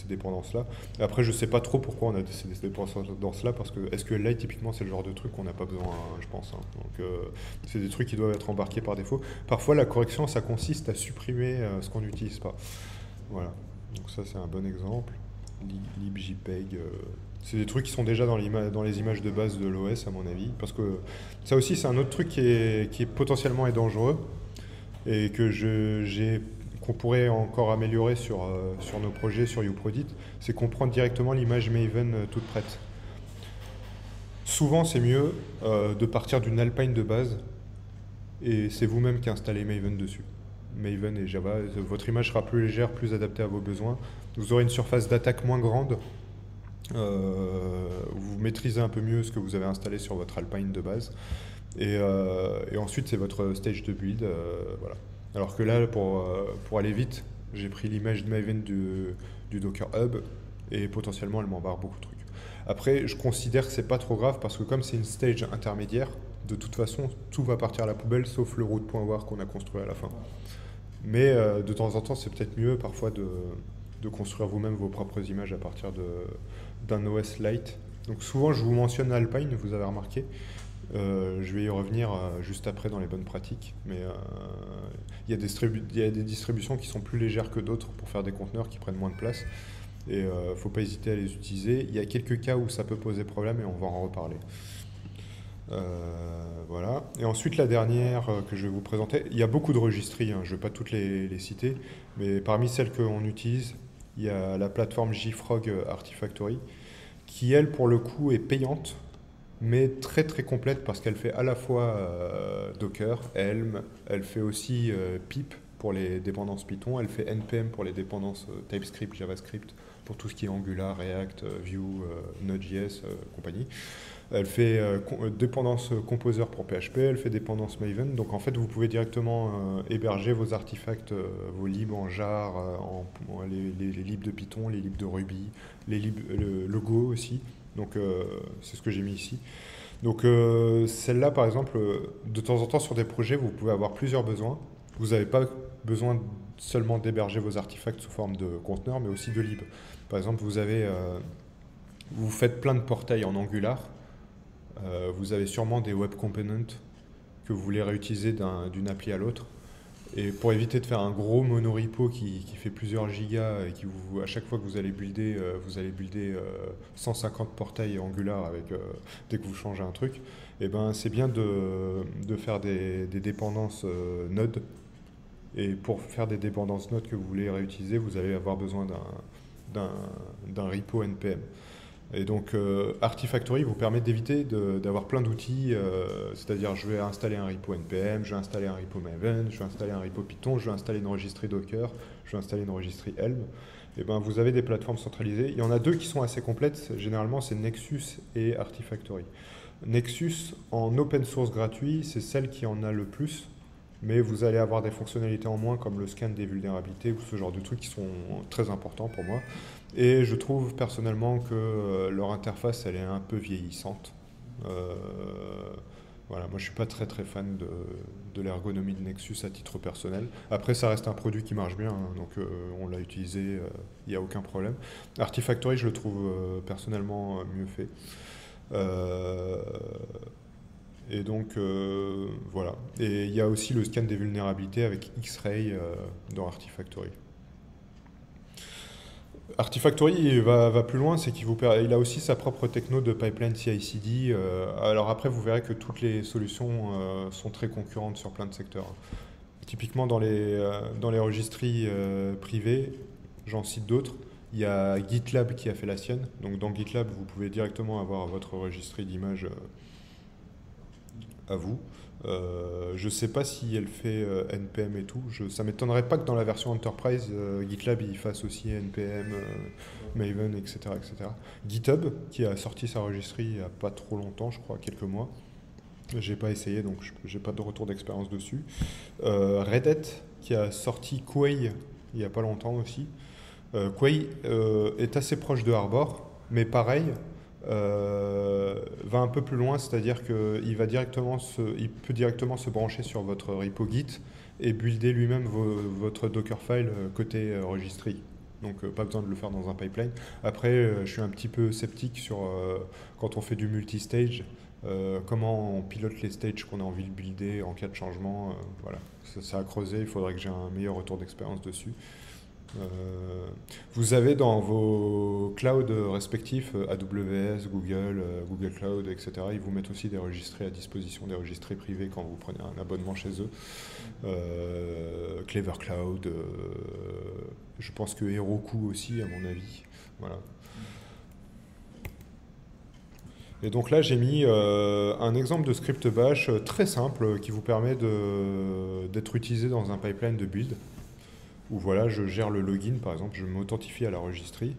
dépendances-là. Après, je sais pas trop pourquoi on a ces dépendances-là, parce que SQLite, typiquement, c'est le genre de truc qu'on n'a pas besoin, hein, je pense, hein. Donc c'est des trucs qui doivent être embarqués par défaut. Parfois, la correction, ça consiste à supprimer ce qu'on n'utilise pas. Voilà. Donc ça, c'est un bon exemple. libjpeg. C'est des trucs qui sont déjà dans les images de base de l'OS, à mon avis. Parce que ça aussi, c'est un autre truc qui est potentiellement dangereux et qu'on pourrait encore améliorer sur nos projets, sur UProdit, c'est qu'on prend directement l'image Maven toute prête. Souvent, c'est mieux de partir d'une Alpine de base et c'est vous-même qui installez Maven dessus. Maven et Java, votre image sera plus légère, plus adaptée à vos besoins. Vous aurez une surface d'attaque moins grande. Vous maîtrisez un peu mieux ce que vous avez installé sur votre Alpine de base. Et ensuite, c'est votre stage de build. Voilà. Alors que là, pour aller vite, j'ai pris l'image de Maven du Docker Hub et potentiellement, elle m'embarque beaucoup de trucs. Après, je considère que c'est pas trop grave parce que comme c'est une stage intermédiaire, de toute façon, tout va partir à la poubelle sauf le root.war qu'on a construit à la fin. Mais de temps en temps, c'est peut-être mieux parfois de construire vous-même vos propres images à partir d'un OS Lite. Donc souvent, je vous mentionne Alpine, vous avez remarqué. Je vais y revenir juste après dans les bonnes pratiques. Mais il y a des distributions qui sont plus légères que d'autres pour faire des conteneurs qui prennent moins de place. Et il ne faut pas hésiter à les utiliser. Il y a quelques cas où ça peut poser problème et on va en reparler. Voilà. Et ensuite, la dernière que je vais vous présenter, il y a beaucoup de registries, hein, je ne vais pas toutes les citer, mais parmi celles qu'on utilise, il y a la plateforme JFrog Artifactory, qui elle, pour le coup, est payante, mais très très complète parce qu'elle fait à la fois Docker, Helm, elle fait aussi pip pour les dépendances Python, elle fait npm pour les dépendances TypeScript, JavaScript, pour tout ce qui est Angular, React, Vue, Node.js, compagnie. Elle fait dépendance Composer pour PHP, elle fait dépendance Maven. Donc en fait, vous pouvez directement héberger vos artefacts, vos libs en jar, les libs de Python, les libs de Ruby, le Go aussi. Donc c'est ce que j'ai mis ici. Donc celle-là, par exemple, de temps en temps sur des projets, vous pouvez avoir plusieurs besoins. Vous n'avez pas besoin seulement d'héberger vos artefacts sous forme de conteneurs, mais aussi de libs. Par exemple, vous faites plein de portails en Angular. Vous avez sûrement des web components que vous voulez réutiliser d'une appli à l'autre. Et pour éviter de faire un gros monorepo qui fait plusieurs gigas et à chaque fois que vous allez builder 150 portails Angular dès que vous changez un truc, et ben c'est bien de faire des dépendances Node. Et pour faire des dépendances Node que vous voulez réutiliser, vous allez avoir besoin d'un repo NPM. Et donc Artifactory vous permet d'éviter d'avoir plein d'outils, c'est-à-dire je vais installer un repo NPM, je vais installer un repo Maven, je vais installer un repo Python, je vais installer une registrie Docker, je vais installer une registrie Helm. Et ben vous avez des plateformes centralisées. Il y en a deux qui sont assez complètes, généralement c'est Nexus et Artifactory. Nexus en open source gratuit, c'est celle qui en a le plus, mais vous allez avoir des fonctionnalités en moins comme le scan des vulnérabilités ou ce genre de trucs qui sont très importants pour moi. Et je trouve personnellement que leur interface, elle est un peu vieillissante. Voilà, moi je suis pas très très fan de l'ergonomie de Nexus à titre personnel. Après, ça reste un produit qui marche bien, hein, donc on l'a utilisé, il n'y a aucun problème. Artifactory, je le trouve personnellement mieux fait. Et donc voilà. Et il y a aussi le scan des vulnérabilités avec X-Ray dans Artifactory. Artifactory il va plus loin, c'est il a aussi sa propre techno de pipeline CI/CD. Alors après, vous verrez que toutes les solutions sont très concurrentes sur plein de secteurs. Typiquement dans les registries privées, j'en cite d'autres. Il y a GitLab qui a fait la sienne. Donc dans GitLab, vous pouvez directement avoir votre registrie d'images à vous. Je ne sais pas si elle fait NPM et tout. Ça ne m'étonnerait pas que dans la version Enterprise, GitLab il fasse aussi NPM, Maven, etc., etc. GitHub, qui a sorti sa registrie il n'y a pas trop longtemps, je crois, quelques mois. J'ai pas essayé, donc j'ai pas de retour d'expérience dessus. Red Hat, qui a sorti Quay il n'y a pas longtemps aussi. Quay est assez proche de Harbor, mais pareil, va un peu plus loin, c'est-à-dire qu'il il peut directement se brancher sur votre repo Git et builder lui-même votre Dockerfile côté registry. Donc pas besoin de le faire dans un pipeline. Après, je suis un petit peu sceptique sur quand on fait du multistage, comment on pilote les stages qu'on a envie de builder en cas de changement. Voilà, ça a creusé, il faudrait que j'ai un meilleur retour d'expérience dessus. Vous avez dans vos clouds respectifs, AWS, Google, Google Cloud, etc., ils vous mettent aussi des registrés à disposition, des registrés privés quand vous prenez un abonnement chez eux. Clever Cloud, je pense que Heroku aussi, à mon avis. Voilà. Et donc là, j'ai mis un exemple de script bash très simple qui vous permet d'être utilisé dans un pipeline de build. Où voilà, je gère le login, par exemple, je m'authentifie à la registry.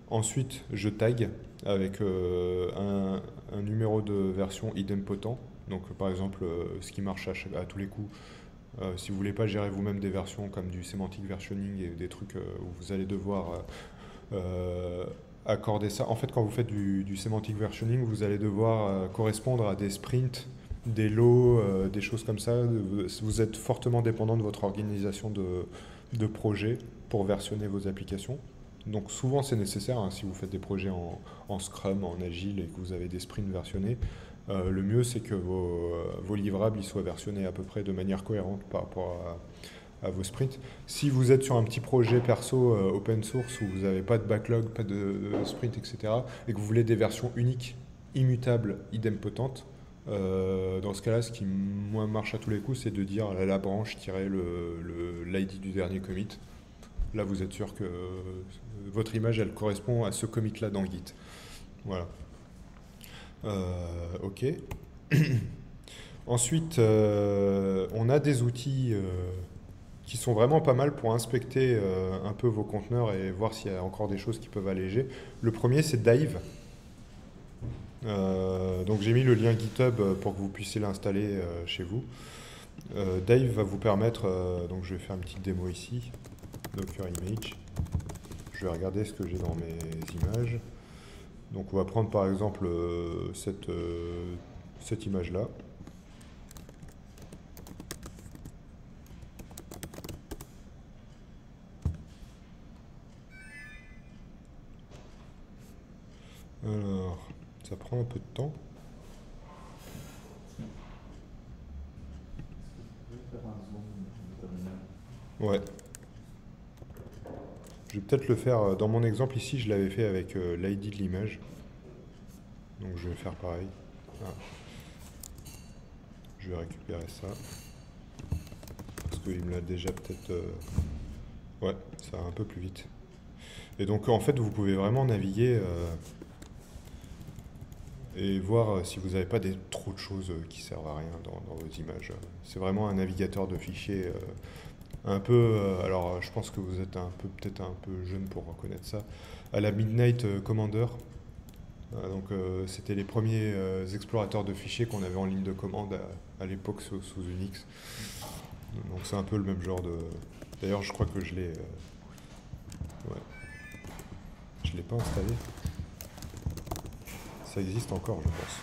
Ensuite, je tag avec un numéro de version idempotent. Donc, par exemple, ce qui marche à tous les coups, si vous voulez pas gérer vous-même des versions comme du semantic versioning et des trucs où vous allez devoir accorder ça. En fait, quand vous faites du semantic versioning, vous allez devoir correspondre à des sprints, des lots, des choses comme ça. Vous êtes fortement dépendant de votre organisation de projet pour versionner vos applications. Donc souvent c'est nécessaire, hein, si vous faites des projets en Scrum, en Agile et que vous avez des sprints versionnés. Le mieux c'est que vos livrables ils soient versionnés à peu près de manière cohérente par rapport à vos sprints. Si vous êtes sur un petit projet perso open source où vous n'avez pas de backlog, pas de sprint, etc., et que vous voulez des versions uniques, immutables, idempotentes, dans ce cas-là, ce qui moi marche à tous les coups, c'est de dire la branche l'ID du dernier commit. Là, vous êtes sûr que votre image, elle correspond à ce commit-là dans Git. Voilà. OK. Ensuite, on a des outils qui sont vraiment pas mal pour inspecter un peu vos conteneurs et voir s'il y a encore des choses qui peuvent alléger. Le premier, c'est Dive. Donc j'ai mis le lien GitHub pour que vous puissiez l'installer chez vous. Dive va vous permettre, donc je vais faire une petite démo ici, Docker Image. Je vais regarder ce que j'ai dans mes images. Donc on va prendre par exemple cette image-là. Alors, ça prend un peu de temps. Ouais. Je vais peut-être le faire, dans mon exemple ici, je l'avais fait avec l'ID de l'image. Donc je vais faire pareil. Ah. Je vais récupérer ça. Parce qu'il me l'a déjà peut-être... Ouais, ça va un peu plus vite. Et donc en fait, vous pouvez vraiment naviguer et voir si vous n'avez pas trop de choses qui servent à rien dans vos images. C'est vraiment un navigateur de fichiers un peu... alors je pense que vous êtes peut-être un peu jeune pour reconnaître ça. À la Midnight Commander. Donc c'était les premiers explorateurs de fichiers qu'on avait en ligne de commande à l'époque sous Unix. Donc c'est un peu le même genre de... D'ailleurs je crois que je l'ai... Ouais. Je l'ai pas installé. Ça existe encore, je pense.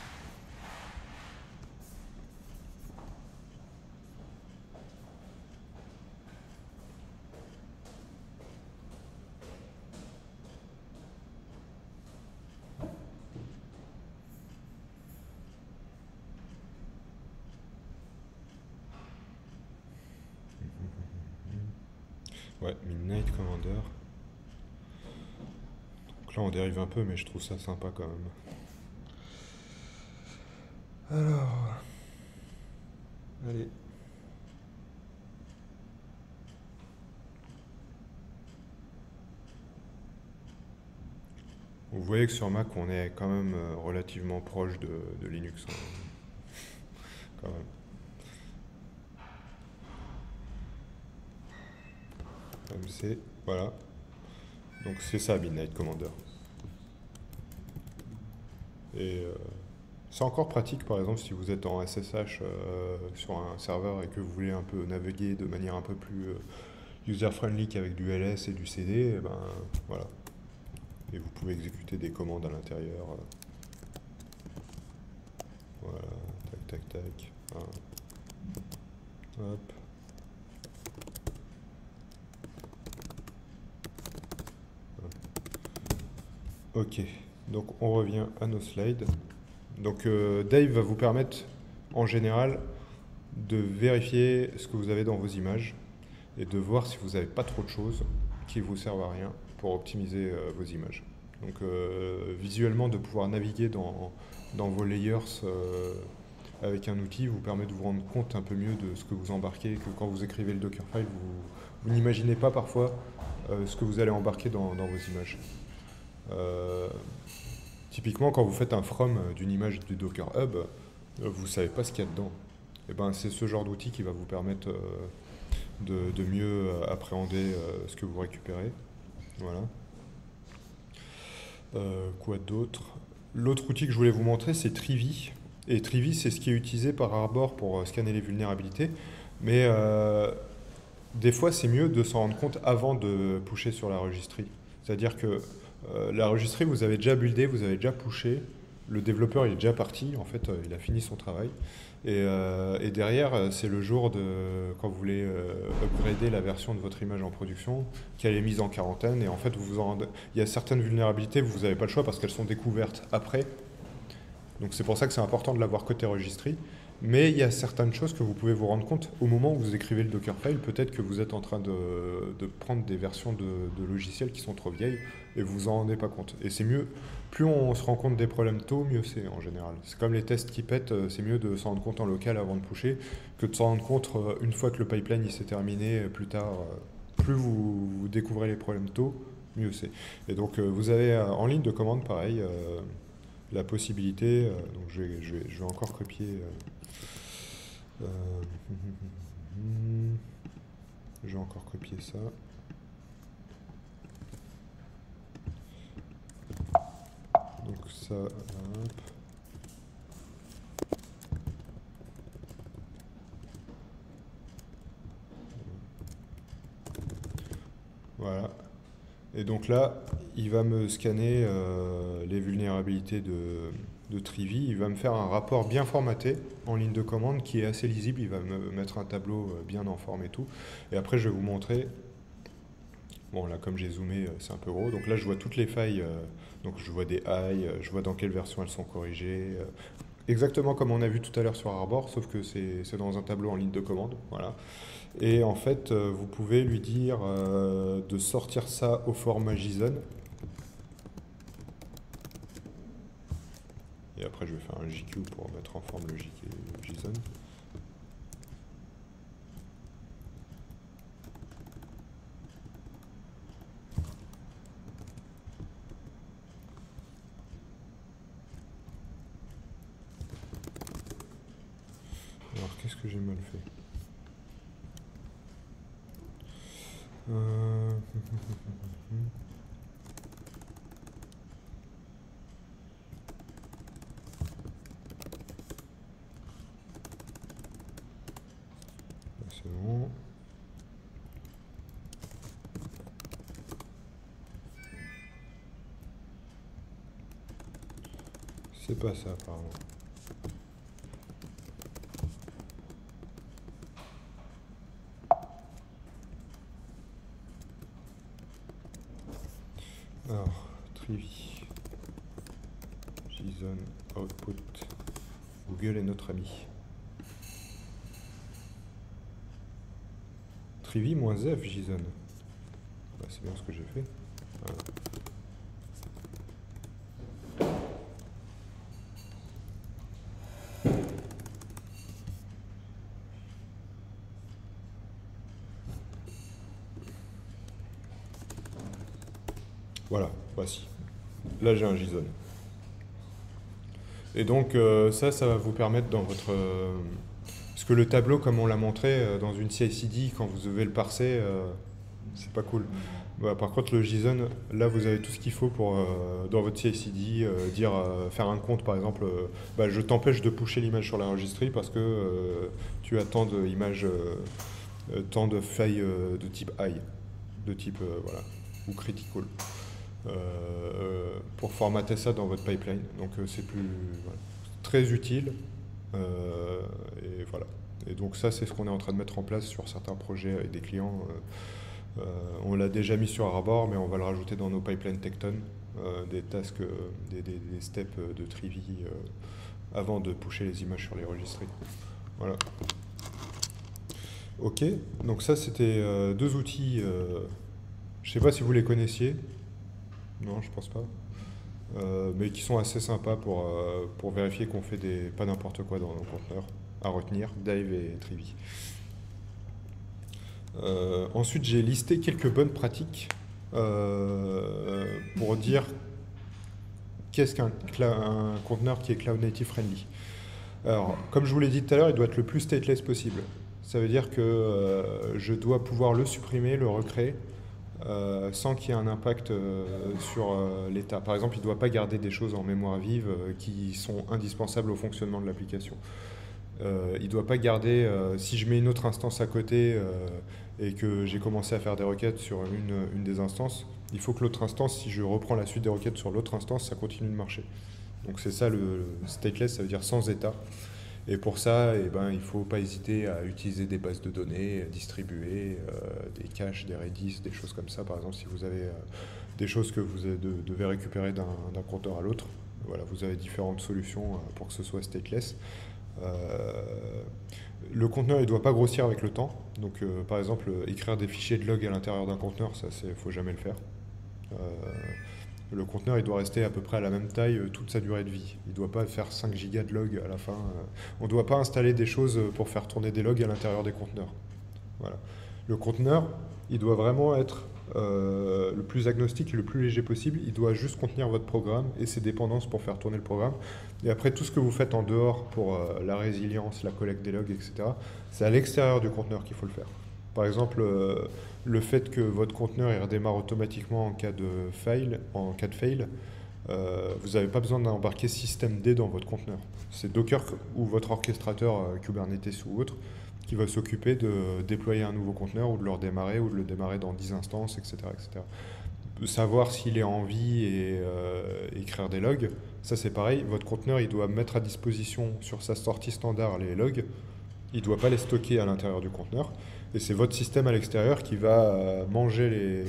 Ouais, Midnight Commander. Donc là on dérive un peu, mais je trouve ça sympa quand même. Alors... Allez. Vous voyez que sur Mac, on est quand même relativement proche de Linux. Hein. Quand même. MC, voilà. Donc c'est ça, Midnight Commander. Et c'est encore pratique, par exemple, si vous êtes en SSH sur un serveur et que vous voulez un peu naviguer de manière un peu plus user-friendly qu'avec du LS et du CD, et ben voilà. Et vous pouvez exécuter des commandes à l'intérieur. Voilà, tac, tac, tac. Hop. Ok, donc on revient à nos slides. Donc Dave va vous permettre en général de vérifier ce que vous avez dans vos images et de voir si vous n'avez pas trop de choses qui ne vous servent à rien pour optimiser vos images. Donc visuellement, de pouvoir naviguer dans vos layers avec un outil vous permet de vous rendre compte un peu mieux de ce que vous embarquez, que quand vous écrivez le Dockerfile, vous n'imaginez pas parfois ce que vous allez embarquer dans vos images. Typiquement, quand vous faites un from d'une image du Docker Hub, vous ne savez pas ce qu'il y a dedans. Et ben, c'est ce genre d'outil qui va vous permettre de mieux appréhender ce que vous récupérez. Voilà. Quoi d'autre? L'autre outil que je voulais vous montrer, c'est Trivy. Et Trivy, c'est ce qui est utilisé par Arbor pour scanner les vulnérabilités. Mais des fois, c'est mieux de s'en rendre compte avant de pusher sur la registry. C'est-à-dire que la registry, vous avez déjà buildé, vous avez déjà pushé. Le développeur il est déjà parti, en fait, il a fini son travail. Et derrière, c'est le jour quand vous voulez upgrader la version de votre image en production, qu'elle est mise en quarantaine. Et en fait, il y a certaines vulnérabilités, vous n'avez pas le choix parce qu'elles sont découvertes après. Donc c'est pour ça que c'est important de l'avoir côté registry. Mais il y a certaines choses que vous pouvez vous rendre compte au moment où vous écrivez le Dockerfile. Peut-être que vous êtes en train de prendre des versions de logiciels qui sont trop vieilles et vous vous en rendez pas compte. Et c'est mieux, plus on se rend compte des problèmes tôt, mieux c'est en général. C'est comme les tests qui pètent, c'est mieux de s'en rendre compte en local avant de pusher que de s'en rendre compte une fois que le pipeline s'est terminé plus tard. Plus vous découvrez les problèmes tôt, mieux c'est. Et donc vous avez en ligne de commande pareil la possibilité, donc je vais encore copier. Je vais encore copier ça. Donc ça, hop. Voilà. Et donc là, il va me scanner les vulnérabilités de Trivy. Il va me faire un rapport bien formaté en ligne de commande qui est assez lisible. Il va me mettre un tableau bien en forme et tout. Et après, je vais vous montrer. Bon, là, comme j'ai zoomé, c'est un peu gros. Donc là, je vois toutes les failles. Donc je vois des highs, je vois dans quelle version elles sont corrigées. Exactement comme on a vu tout à l'heure sur Arbor, sauf que c'est dans un tableau en ligne de commande. Voilà. Et en fait, vous pouvez lui dire de sortir ça au format JSON. Et après, je vais faire un JQ pour mettre en forme le JSON. Alors, qu'est-ce que j'ai mal fait? C'est bon. C'est pas ça, pardon. Alors, Trivy, JSON, output, Google est notre ami. Trivy-F JSON. Bah, c'est bien ce que j'ai fait. Voilà. Voilà, voici. Là, j'ai un JSON. Et donc, ça va vous permettre dans votre... parce que le tableau, comme on l'a montré, dans une CI/CD, quand vous devez le parser, c'est pas cool. Bah, par contre, le JSON, là, vous avez tout ce qu'il faut pour, dans votre CI/CD, faire un compte, par exemple, bah, je t'empêche de pusher l'image sur la registry parce que tu as tant d'images, tant de failles de type high, de type, voilà, ou critical. pour formater ça dans votre pipeline. Donc c'est voilà, très utile. Et voilà. Et donc ça, c'est ce qu'on est en train de mettre en place sur certains projets avec des clients. On l'a déjà mis sur Arbor, mais on va le rajouter dans nos pipelines Tekton, des tasks, des steps de Trivy avant de pusher les images sur les registres. Voilà. Ok, donc ça c'était deux outils. Je ne sais pas si vous les connaissiez. Non, je pense pas. Mais qui sont assez sympas pour vérifier qu'on fait pas n'importe quoi dans nos conteneurs à retenir, Dive et Trivy. Ensuite, j'ai listé quelques bonnes pratiques pour dire qu'est-ce qu'un conteneur qui est Cloud Native Friendly. Alors, comme je vous l'ai dit tout à l'heure, il doit être le plus stateless possible. Ça veut dire que je dois pouvoir le supprimer, le recréer, sans qu'il y ait un impact sur l'état. Par exemple, il ne doit pas garder des choses en mémoire vive qui sont indispensables au fonctionnement de l'application. Il ne doit pas garder, si je mets une autre instance à côté et que j'ai commencé à faire des requêtes sur une des instances, il faut que l'autre instance, si je reprends la suite des requêtes sur l'autre instance, ça continue de marcher. Donc c'est ça le stateless, ça veut dire sans état. Et pour ça, il ne faut pas hésiter à utiliser des bases de données distribuées, des caches, des Redis, des choses comme ça. Par exemple, si vous avez des choses que vous devez récupérer d'un conteneur à l'autre, voilà, vous avez différentes solutions pour que ce soit stateless. Le conteneur il ne doit pas grossir avec le temps. Donc par exemple, écrire des fichiers de log à l'intérieur d'un conteneur, ça il ne faut jamais le faire. Le conteneur il doit rester à peu près à la même taille toute sa durée de vie. Il ne doit pas faire 5 gigas de log à la fin. On ne doit pas installer des choses pour faire tourner des logs à l'intérieur des conteneurs. Voilà. Le conteneur, il doit vraiment être le plus agnostique et le plus léger possible. Il doit juste contenir votre programme et ses dépendances pour faire tourner le programme. Et après, tout ce que vous faites en dehors pour la résilience, la collecte des logs, etc., c'est à l'extérieur du conteneur qu'il faut le faire. Par exemple, le fait que votre conteneur il redémarre automatiquement en cas de fail, vous n'avez pas besoin d'embarquer systemd dans votre conteneur. C'est Docker ou votre orchestrateur Kubernetes ou autre qui va s'occuper de déployer un nouveau conteneur ou de le redémarrer ou de le démarrer dans 10 instances, etc. etc. Savoir s'il est en vie et écrire des logs, ça c'est pareil. Votre conteneur, il doit mettre à disposition sur sa sortie standard les logs. Il ne doit pas les stocker à l'intérieur du conteneur. Et c'est votre système à l'extérieur qui va manger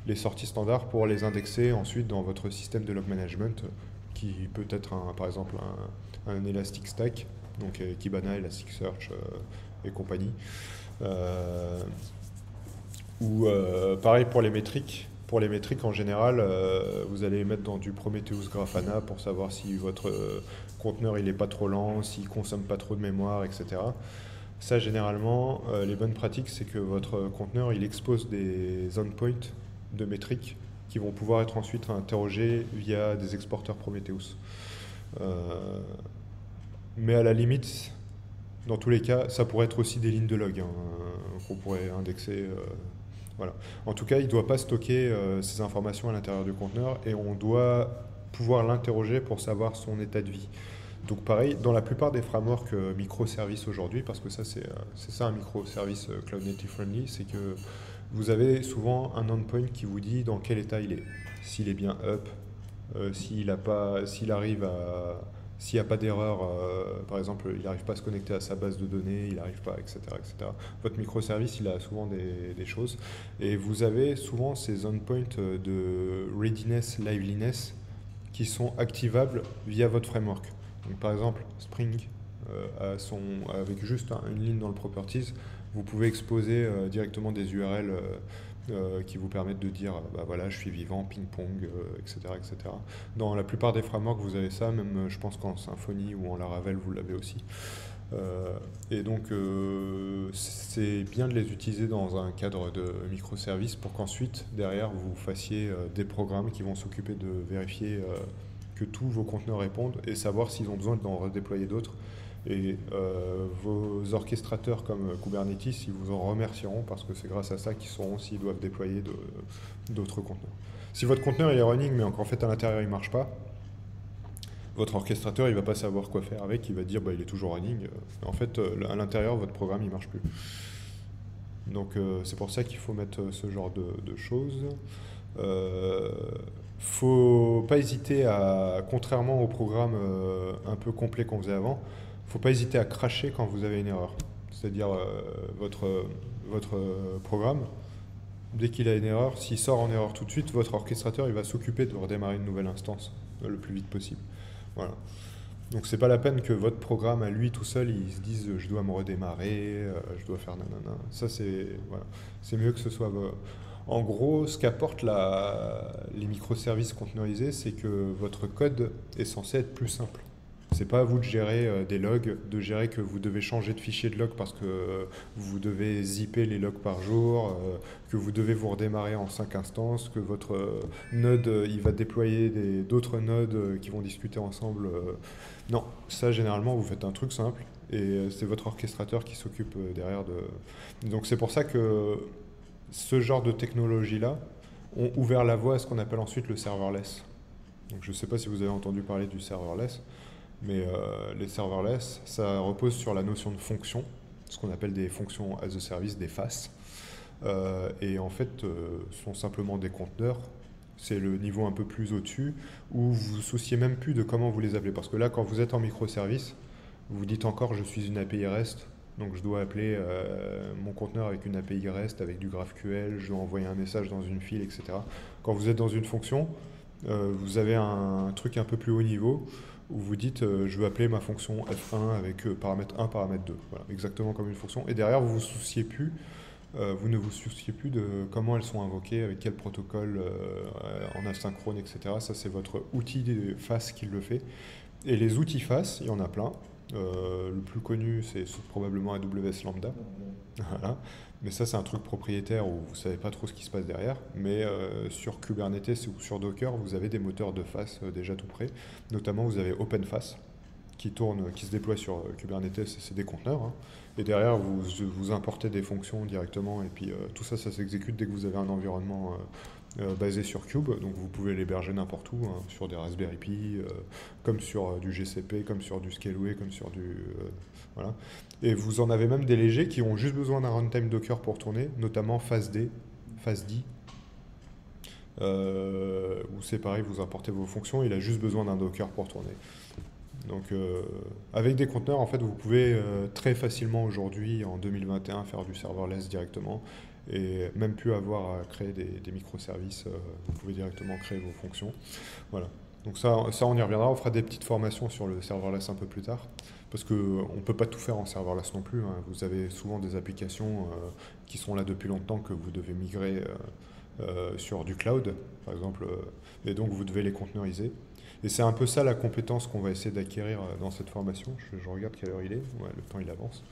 les sorties standards pour les indexer ensuite dans votre système de log management, qui peut être par exemple un Elastic donc Kibana, Elasticsearch et compagnie. Ou pareil pour les métriques. Pour les métriques, en général, vous allez les mettre dans du Prometheus Grafana pour savoir si votre conteneur il est pas trop lent, s'il consomme pas trop de mémoire, etc. Ça, généralement, les bonnes pratiques, c'est que votre conteneur il expose des endpoints de métriques qui vont pouvoir être ensuite interrogés via des exporteurs Prometheus. Mais à la limite, dans tous les cas, ça pourrait être aussi des lignes de log qu'on pourrait indexer. Voilà. En tout cas, il ne doit pas stocker ces informations à l'intérieur du conteneur et on doit pouvoir l'interroger pour savoir son état de vie. Donc pareil, dans la plupart des frameworks microservices aujourd'hui, parce que ça c'est ça un microservice Cloud Native Friendly, c'est que vous avez souvent un endpoint qui vous dit dans quel état il est. S'il est bien up, s'il n'y a pas d'erreur, par exemple, il n'arrive pas à se connecter à sa base de données, il n'arrive pas, etc., etc. Votre microservice, il a souvent des choses. Et vous avez souvent ces endpoints de readiness, liveliness, qui sont activables via votre framework. Donc, par exemple, Spring, avec juste une ligne dans le properties, vous pouvez exposer directement des URL qui vous permettent de dire bah voilà, je suis vivant, ping-pong, etc., etc. Dans la plupart des frameworks, vous avez ça, même je pense qu'en Symfony ou en Laravel, vous l'avez aussi. Et donc, c'est bien de les utiliser dans un cadre de microservices pour qu'ensuite, derrière, vous fassiez des programmes qui vont s'occuper de vérifier que tous vos conteneurs répondent et savoir s'ils ont besoin d'en redéployer d'autres. Et vos orchestrateurs comme Kubernetes, ils vous en remercieront parce que c'est grâce à ça qu'ils sauront s'ils doivent déployer d'autres conteneurs. Si votre conteneur il est running mais qu'en fait à l'intérieur il ne marche pas, votre orchestrateur il ne va pas savoir quoi faire avec, il va dire bah, il est toujours running. En fait à l'intérieur votre programme il ne marche plus. Donc c'est pour ça qu'il faut mettre ce genre de choses. Faut pas hésiter à, contrairement au programme un peu complet qu'on faisait avant, faut pas hésiter à cracher quand vous avez une erreur. C'est-à-dire votre programme, dès qu'il a une erreur, s'il sort en erreur tout de suite, votre orchestrateur il va s'occuper de redémarrer une nouvelle instance le plus vite possible. Voilà. Donc c'est pas la peine que votre programme à lui tout seul il se dise je dois me redémarrer, je dois faire nanana. Ça c'est voilà. C'est mieux que ce soit. En gros, ce qu'apportent les microservices conteneurisés, c'est que votre code est censé être plus simple. C'est pas à vous de gérer des logs, de gérer que vous devez changer de fichier de log parce que vous devez zipper les logs par jour, que vous devez vous redémarrer en 5 instances, que votre node il va déployer d'autres nodes qui vont discuter ensemble. Non, ça généralement vous faites un truc simple et c'est votre orchestrateur qui s'occupe derrière de. Donc c'est pour ça que ce genre de technologie-là ont ouvert la voie à ce qu'on appelle ensuite le serverless. Donc je ne sais pas si vous avez entendu parler du serverless, mais les serverless, ça repose sur la notion de fonction, ce qu'on appelle des fonctions as a service, des FAS. Et en fait, sont simplement des conteneurs. C'est le niveau un peu plus au-dessus, où vous vous souciez même plus de comment vous les appelez. Parce que là, quand vous êtes en microservice, vous dites encore je suis une API REST, donc je dois appeler mon conteneur avec une API REST, avec du GraphQL, je dois envoyer un message dans une file, etc. Quand vous êtes dans une fonction, vous avez un truc un peu plus haut niveau où vous dites je veux appeler ma fonction F1 avec paramètre 1, paramètre 2. Voilà, exactement comme une fonction. Et derrière, vous ne vous souciez plus de comment elles sont invoquées, avec quel protocole en asynchrone, etc. Ça, c'est votre outil de FAS qui le fait. Et les outils FAS, il y en a plein. Le plus connu, c'est probablement AWS Lambda. Voilà. Mais ça, c'est un truc propriétaire où vous ne savez pas trop ce qui se passe derrière. Mais sur Kubernetes ou sur Docker, vous avez des moteurs de FAS déjà tout prêts. Notamment, vous avez OpenFAS qui se déploie sur Kubernetes, c'est des conteneurs. Hein. Et derrière, vous importez des fonctions directement. Et puis tout ça, ça s'exécute dès que vous avez un environnement basé sur Cube. Donc vous pouvez l'héberger n'importe où, hein, sur des Raspberry Pi, comme sur du GCP, comme sur du Scaleway, comme sur du... voilà. Et vous en avez même des légers qui ont juste besoin d'un runtime Docker pour tourner, notamment FASD, où c'est pareil, vous importez vos fonctions, il a juste besoin d'un Docker pour tourner. Donc avec des conteneurs, en fait, vous pouvez très facilement aujourd'hui, en 2021, faire du serverless directement et même plus avoir à créer des microservices. Vous pouvez directement créer vos fonctions. Voilà. Donc ça, on y reviendra. On fera des petites formations sur le serverless un peu plus tard. Parce qu'on ne peut pas tout faire en serverless non plus. Hein. Vous avez souvent des applications qui sont là depuis longtemps que vous devez migrer sur du cloud, par exemple. Et donc, vous devez les conteneuriser. Et c'est un peu ça la compétence qu'on va essayer d'acquérir dans cette formation. Je regarde quelle heure il est. Ouais, le temps, il avance.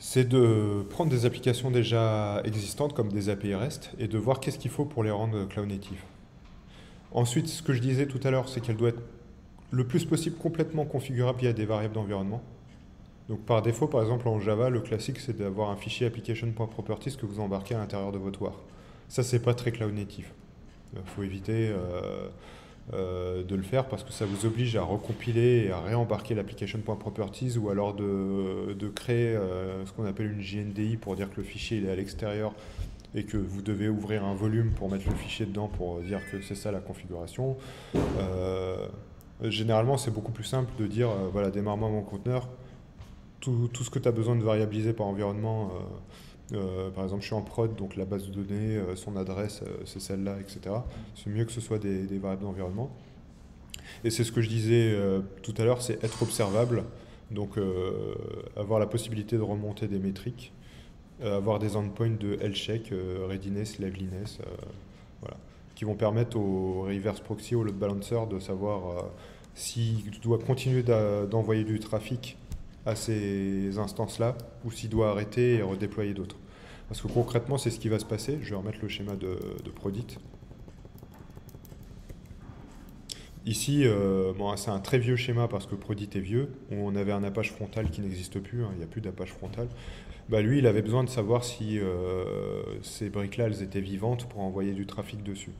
C'est de prendre des applications déjà existantes comme des API REST et de voir qu'est-ce qu'il faut pour les rendre cloud native. Ensuite, ce que je disais tout à l'heure, c'est qu'elle doit être le plus possible complètement configurable via des variables d'environnement. Donc par défaut, par exemple en Java, le classique c'est d'avoir un fichier application.properties que vous embarquez à l'intérieur de votre WAR. Ça, c'est pas très cloud native. Il faut éviter de le faire parce que ça vous oblige à recompiler et à réembarquer l'application.properties ou alors de créer ce qu'on appelle une JNDI pour dire que le fichier il est à l'extérieur et que vous devez ouvrir un volume pour mettre le fichier dedans pour dire que c'est ça la configuration. Généralement, c'est beaucoup plus simple de dire, voilà, démarre-moi mon conteneur, tout ce que tu as besoin de variabiliser par environnement, par exemple, je suis en prod, donc la base de données, son adresse, c'est celle-là, etc. C'est mieux que ce soit des variables d'environnement. Et c'est ce que je disais tout à l'heure, c'est être observable, donc avoir la possibilité de remonter des métriques, avoir des endpoints de health check, readiness, liveliness, voilà, qui vont permettre au reverse proxy, au load balancer de savoir s'il doit continuer d'envoyer du trafic à ces instances-là ou s'il doit arrêter et redéployer d'autres. Parce que concrètement, c'est ce qui va se passer. Je vais remettre le schéma de Prodit. Ici, bon, c'est un très vieux schéma parce que Prodit est vieux. On avait un Apache frontal qui n'existe plus, hein, il n'y a plus d'Apache frontal. Bah, lui, il avait besoin de savoir si ces briques-là, elles étaient vivantes pour envoyer du trafic dessus.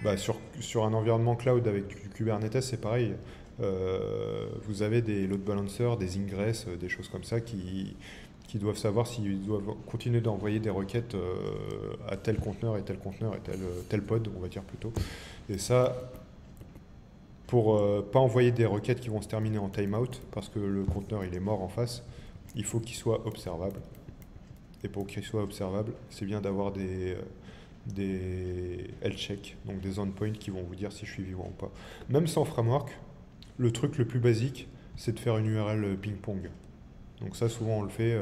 Bah, sur un environnement cloud avec du Kubernetes, c'est pareil. Vous avez des load balancers, des ingress, des choses comme ça qui qui doivent savoir s'ils doivent continuer d'envoyer des requêtes à tel conteneur et tel tel pod, on va dire plutôt. Et ça, pour pas envoyer des requêtes qui vont se terminer en timeout, parce que le conteneur il est mort en face, il faut qu'il soit observable. Et pour qu'il soit observable, c'est bien d'avoir des health checks, donc des endpoints qui vont vous dire si je suis vivant ou pas. Même sans framework, le truc le plus basique, c'est de faire une URL ping-pong. Donc ça, souvent, on le fait,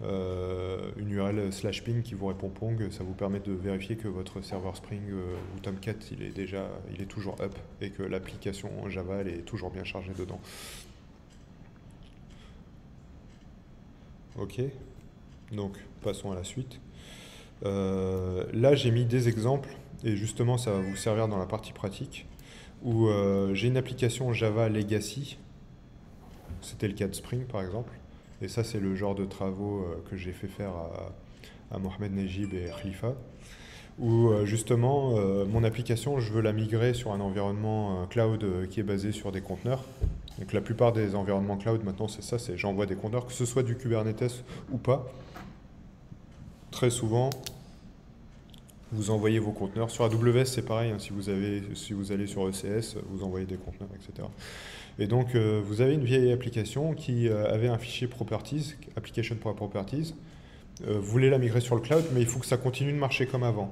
une URL /ping qui vous répond pong, ça vous permet de vérifier que votre serveur Spring ou Tomcat, il est toujours up et que l'application Java, elle est toujours bien chargée dedans. Ok, donc passons à la suite. Là, j'ai mis des exemples, et justement, ça va vous servir dans la partie pratique, où j'ai une application Java Legacy, c'était le cas de Spring par exemple, et ça c'est le genre de travaux que j'ai fait faire à Mohamed Nejib et Khalifa, où justement mon application je veux la migrer sur un environnement cloud qui est basé sur des conteneurs. Donc la plupart des environnements cloud maintenant c'est ça, c'est j'envoie des conteneurs, que ce soit du Kubernetes ou pas. Très souvent vous envoyez vos conteneurs. Sur AWS, c'est pareil, hein, si vous allez sur ECS, vous envoyez des conteneurs, etc. Et donc, vous avez une vieille application qui avait un fichier properties, application.properties. Vous voulez la migrer sur le cloud, mais il faut que ça continue de marcher comme avant.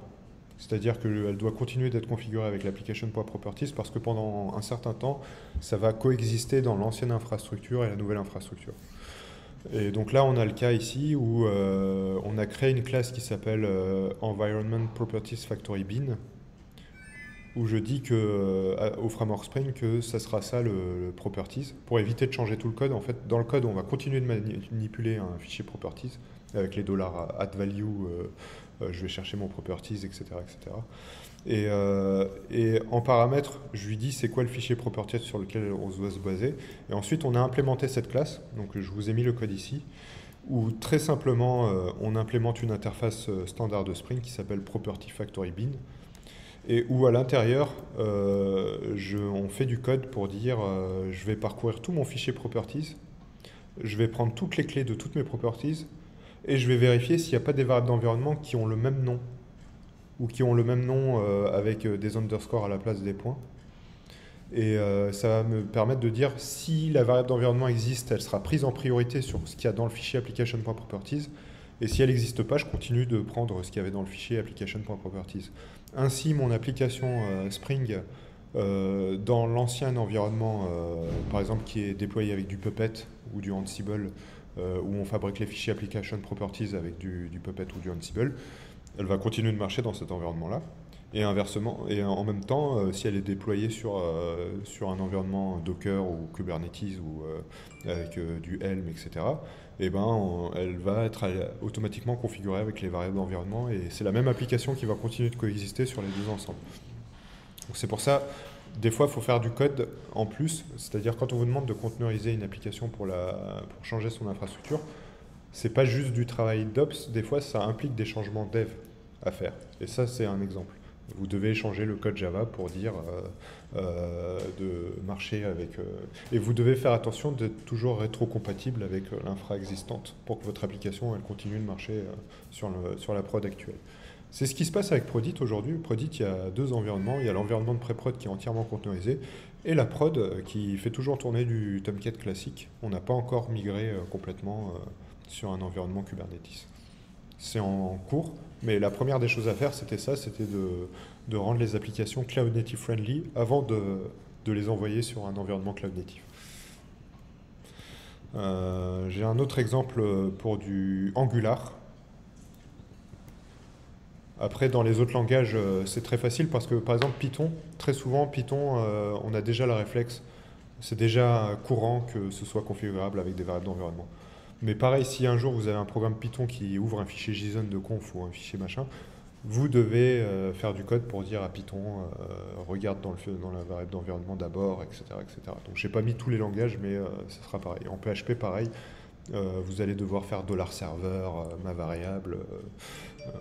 C'est-à-dire qu'elle doit continuer d'être configurée avec l'application.properties parce que pendant un certain temps, ça va coexister dans l'ancienne infrastructure et la nouvelle infrastructure. Et donc là, on a le cas ici où on a créé une classe qui s'appelle Environment Properties Factory Bin, où je dis au framework Spring que ça sera ça le properties, pour éviter de changer tout le code. En fait, dans le code, on va continuer de manipuler un fichier properties avec les $add value, je vais chercher mon properties, etc. etc. Et en paramètre, je lui dis c'est quoi le fichier properties sur lequel on doit se baser. Et ensuite, on a implémenté cette classe, donc je vous ai mis le code ici, où très simplement, on implémente une interface standard de Spring qui s'appelle Property Factory Bin, et où à l'intérieur, on fait du code pour dire je vais parcourir tout mon fichier properties, je vais prendre toutes les clés de toutes mes properties, et je vais vérifier s'il n'y a pas des variables d'environnement qui ont le même nom, ou qui ont le même nom avec des underscores à la place des points. Et ça va me permettre de dire si la variable d'environnement existe, elle sera prise en priorité sur ce qu'il y a dans le fichier application.properties, et si elle n'existe pas, je continue de prendre ce qu'il y avait dans le fichier application.properties. Ainsi, mon application Spring, dans l'ancien environnement, par exemple, qui est déployé avec du Puppet ou du Ansible, où on fabrique les fichiers application.properties avec du Puppet ou du Ansible, elle va continuer de marcher dans cet environnement-là. Et inversement, et en même temps, si elle est déployée sur un environnement Docker ou Kubernetes ou avec du Helm, etc., eh ben, elle va être automatiquement configurée avec les variables d'environnement et c'est la même application qui va continuer de coexister sur les deux ensemble. Donc c'est pour ça, des fois, il faut faire du code en plus, c'est-à-dire quand on vous demande de conteneuriser une application pour changer son infrastructure, c'est pas juste du travail d'ops, des fois ça implique des changements dev à faire. Et ça, c'est un exemple. Vous devez changer le code Java pour dire de marcher avec... et vous devez faire attention d'être toujours rétro-compatible avec l'infra existante pour que votre application elle continue de marcher sur la prod actuelle. C'est ce qui se passe avec Prodit aujourd'hui. Prodit, il y a deux environnements. Il y a l'environnement de pré-prod qui est entièrement containerisé et la prod qui fait toujours tourner du Tomcat classique. On n'a pas encore migré complètement sur un environnement Kubernetes. C'est en cours, mais la première des choses à faire, c'était ça, c'était de rendre les applications Cloud Native Friendly avant de les envoyer sur un environnement Cloud Native. J'ai un autre exemple pour du Angular. Après, dans les autres langages, c'est très facile parce que, par exemple, Python, très souvent, Python, on a déjà le réflexe. C'est déjà courant que ce soit configurable avec des variables d'environnement. Mais pareil, si un jour vous avez un programme Python qui ouvre un fichier JSON de conf ou un fichier machin, vous devez faire du code pour dire à Python regarde dans la variable d'environnement d'abord, etc., etc. Donc je n'ai pas mis tous les langages, mais ça sera pareil. En PHP, pareil, vous allez devoir faire $server, ma variable,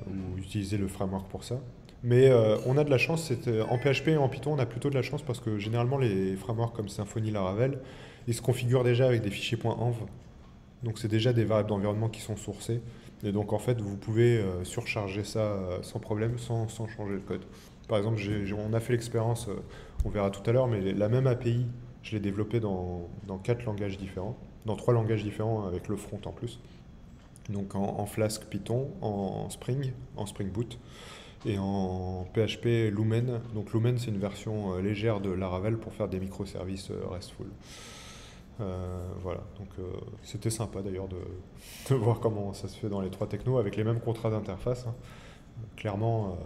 ou utiliser le framework pour ça. Mais on a de la chance, en PHP et en Python, on a plutôt de la chance parce que généralement les frameworks comme Symfony, Laravel, ils se configurent déjà avec des fichiers .env. Donc c'est déjà des variables d'environnement qui sont sourcées. Et donc en fait, vous pouvez surcharger ça sans problème, sans changer le code. Par exemple, on a fait l'expérience, on verra tout à l'heure, mais la même API, je l'ai développée dans 4 langages différents, dans 3 langages différents avec le front en plus. Donc en Flask Python, en Spring Boot et en PHP Lumen. Donc Lumen, c'est une version légère de Laravel pour faire des microservices RESTful. Voilà, donc c'était sympa d'ailleurs de voir comment ça se fait dans les 3 technos avec les mêmes contrats d'interface, hein. Clairement,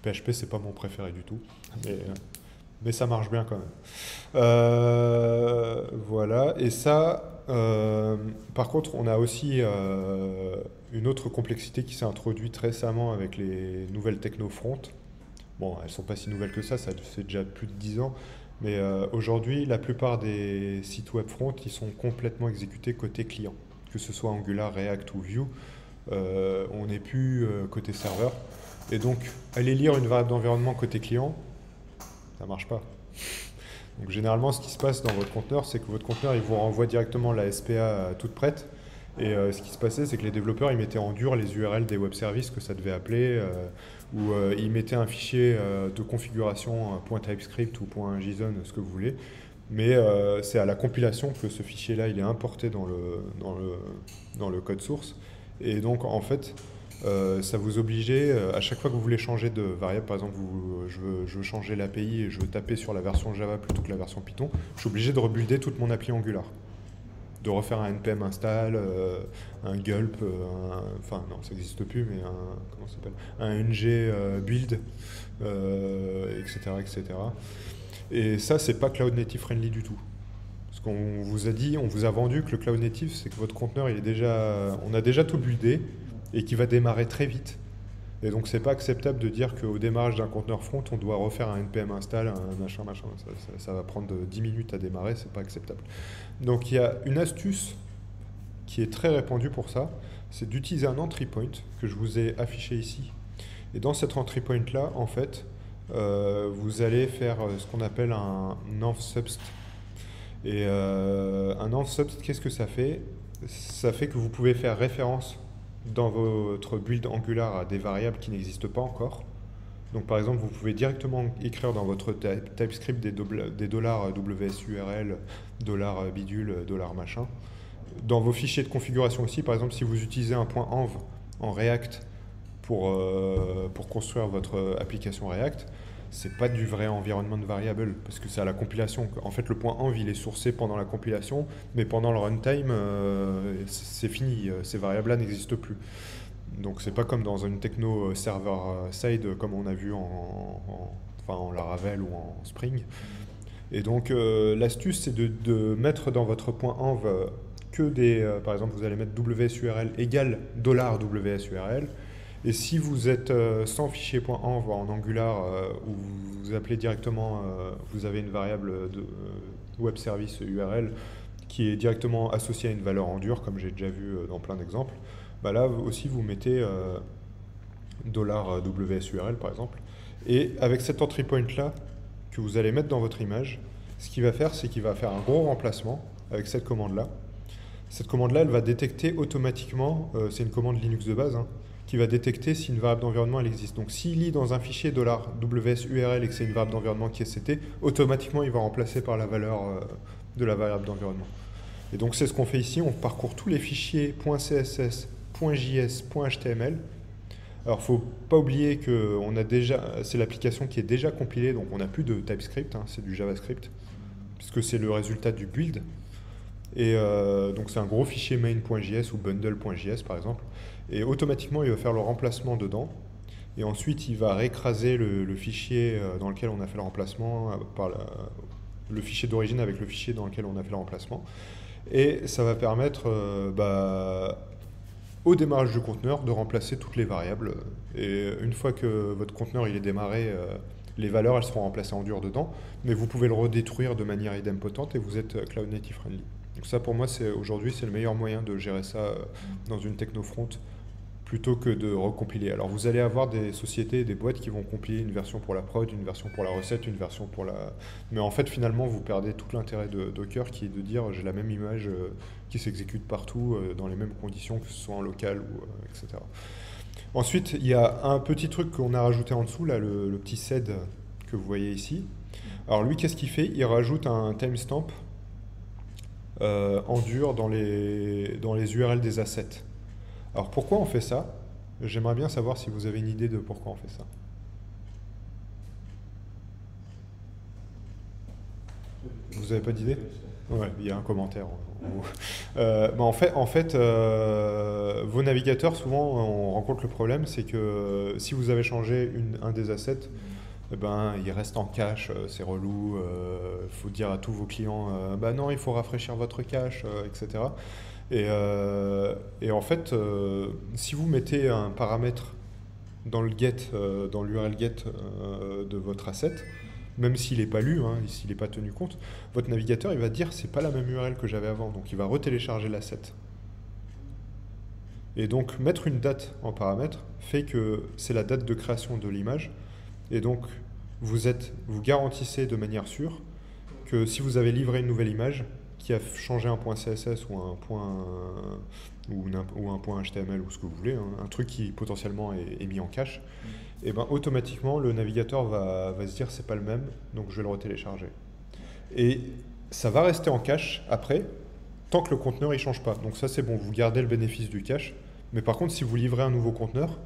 PHP c'est pas mon préféré du tout, mais ça marche bien quand même. Voilà, et ça, par contre, on a aussi une autre complexité qui s'est introduite récemment avec les nouvelles techno front. Bon, elles sont pas si nouvelles que ça fait déjà plus de 10 ans. Mais aujourd'hui, la plupart des sites web front, ils sont complètement exécutés côté client. Que ce soit Angular, React ou Vue, on n'est plus côté serveur. Et donc, aller lire une variable d'environnement côté client, ça marche pas. Donc généralement, ce qui se passe dans votre conteneur, c'est que votre conteneur, il vous renvoie directement la SPA toute prête. Et ce qui se passait, c'est que les développeurs, ils mettaient en dur les URL des web services que ça devait appeler, ou ils mettaient un fichier de configuration .typescript ou .json, ce que vous voulez. Mais c'est à la compilation que ce fichier-là, il est importé dans le code source. Et donc, en fait, ça vous obligeait, à chaque fois que vous voulez changer de variable, par exemple, je veux changer l'API et je veux taper sur la version Java plutôt que la version Python, je suis obligé de rebuilder toute mon appli Angular. De refaire un npm install, un gulp, enfin non, ça n'existe plus, mais comment ça s'appelle, un ng build, etc., etc. Et ça, c'est pas cloud native friendly du tout. Parce qu'on vous a dit, on vous a vendu que le cloud native, c'est que votre conteneur, on a déjà tout buildé et qui va démarrer très vite. Et donc, c'est pas acceptable de dire qu'au démarrage d'un conteneur front, on doit refaire un npm install, un machin. Ça va prendre 10 minutes à démarrer, c'est pas acceptable. Donc, il y a une astuce qui est très répandue pour ça, c'est d'utiliser un entry point que je vous ai affiché ici. Et dans cet entry point là, en fait, vous allez faire ce qu'on appelle un env_subst. Et un env_subst, qu'est-ce que ça fait? Ça fait que vous pouvez faire référence dans votre build Angular à des variables qui n'existent pas encore. Donc par exemple, vous pouvez directement écrire dans votre TypeScript des $WSURL, $bidule, $machin. Dans vos fichiers de configuration aussi, par exemple, si vous utilisez un .env en React pour construire votre application React, c'est pas du vrai environnement de variable parce que c'est à la compilation. En fait, le .env il est sourcé pendant la compilation, mais pendant le runtime, c'est fini. Ces variables-là n'existent plus. Donc c'est pas comme dans une techno server-side comme on a vu en Laravel ou en Spring. Et donc l'astuce c'est de mettre dans votre .env que par exemple vous allez mettre WSURL égale $WSURL. Et si vous êtes sans fichier .env en Angular où vous appelez directement, vous avez une variable de web service URL qui est directement associée à une valeur en dur, comme j'ai déjà vu dans plein d'exemples, bah là aussi vous mettez $WSURL par exemple. Et avec cet entry point là que vous allez mettre dans votre image, ce qu'il va faire, c'est qu'il va faire un gros remplacement avec cette commande-là. Cette commande-là, elle va détecter automatiquement, c'est une commande Linux de base, hein, qui va détecter si une variable d'environnement elle existe. Donc s'il lit dans un fichier $WSURL et que c'est une variable d'environnement qui est setée, automatiquement il va remplacer par la valeur de la variable d'environnement. Et donc c'est ce qu'on fait ici, on parcourt tous les fichiers .css, .js, .html. Alors faut pas oublier que c'est l'application qui est déjà compilée, donc on n'a plus de TypeScript, hein, c'est du JavaScript, puisque c'est le résultat du build. Et donc c'est un gros fichier main.js ou bundle.js par exemple. Et automatiquement, il va faire le remplacement dedans. Et ensuite, il va réécraser le fichier dans lequel on a fait le remplacement, le fichier d'origine avec le fichier dans lequel on a fait le remplacement. Et ça va permettre, au démarrage du conteneur, de remplacer toutes les variables. Et une fois que votre conteneur il est démarré, les valeurs elles seront remplacées en dur dedans. Mais vous pouvez le redétruire de manière idempotente et vous êtes Cloud Native Friendly. Donc ça, pour moi, aujourd'hui, c'est le meilleur moyen de gérer ça dans une techno front plutôt que de recompiler. Alors vous allez avoir des sociétés et des boîtes qui vont compiler une version pour la prod, une version pour la recette, une version pour la... Mais en fait, finalement, vous perdez tout l'intérêt de Docker qui est de dire j'ai la même image qui s'exécute partout dans les mêmes conditions, que ce soit en local ou etc. Ensuite, il y a un petit truc qu'on a rajouté en dessous, là, le petit sed que vous voyez ici. Alors lui, qu'est-ce qu'il fait? Il rajoute un timestamp en dur dans les URL des assets. Alors pourquoi on fait ça? J'aimerais bien savoir si vous avez une idée de pourquoi on fait ça. Vous n'avez pas d'idée? Ouais, il y a un commentaire. En fait, vos navigateurs, souvent, on rencontre le problème, c'est que si vous avez changé un des assets, eh ben, il reste en cache, c'est relou, il faut dire à tous vos clients, bah non, il faut rafraîchir votre cache, etc. Et en fait, si vous mettez un paramètre dans le get, dans l'URL get de votre asset, même s'il n'est pas lu, hein, s'il n'est pas tenu compte, votre navigateur il va dire c'est pas la même URL que j'avais avant, donc il va retélécharger l'asset. Et donc mettre une date en paramètre fait que c'est la date de création de l'image, et donc vous garantissez de manière sûre que si vous avez livré une nouvelle image qui a changé un point CSS ou un point HTML ou ce que vous voulez, hein, un truc qui potentiellement est mis en cache, et ben automatiquement le navigateur va se dire c'est pas le même, donc je vais le retélécharger. Et ça va rester en cache après, tant que le conteneur il change pas. Donc ça c'est bon, vous gardez le bénéfice du cache, mais par contre si vous livrez un nouveau conteneur,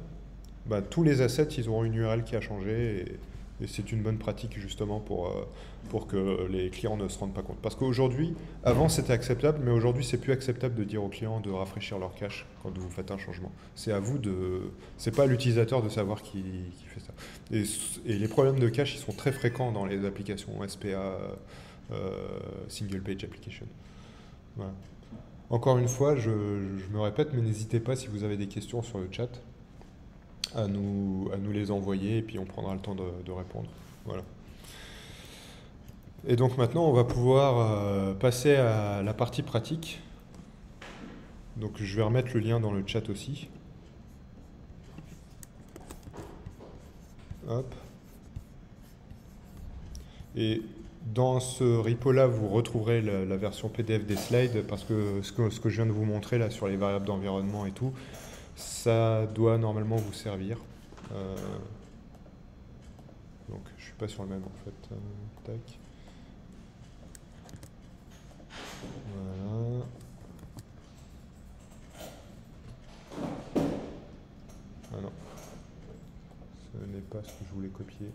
bah, tous les assets ils auront une URL qui a changé, et c'est une bonne pratique justement pour que les clients ne se rendent pas compte. Parce qu'aujourd'hui, avant c'était acceptable, mais aujourd'hui c'est plus acceptable de dire aux clients de rafraîchir leur cache quand vous faites un changement. C'est à vous de... C'est pas à l'utilisateur de savoir qui fait ça. Et les problèmes de cache, ils sont très fréquents dans les applications SPA, Single Page Application. Voilà. Encore une fois, je me répète, mais n'hésitez pas si vous avez des questions sur le chat à nous les envoyer et puis on prendra le temps de répondre. Voilà. Et donc maintenant, on va pouvoir passer à la partie pratique. Donc je vais remettre le lien dans le chat aussi. Hop. Et dans ce repo-là, vous retrouverez la version PDF des slides, parce que ce que je viens de vous montrer là sur les variables d'environnement et tout, ça doit normalement vous servir. Donc je suis pas sur le même en fait. Tac. Voilà. Ah non. Ce n'est pas ce que je voulais copier.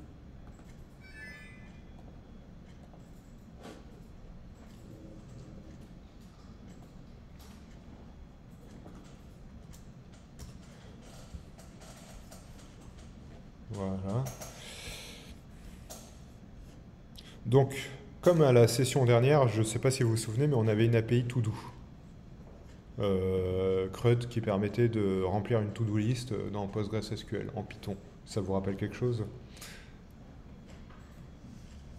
Voilà. Donc, comme à la session dernière, je ne sais pas si vous vous souvenez, mais on avait une API to-do. CRUD qui permettait de remplir une to-do list dans PostgreSQL en Python. Ça vous rappelle quelque chose?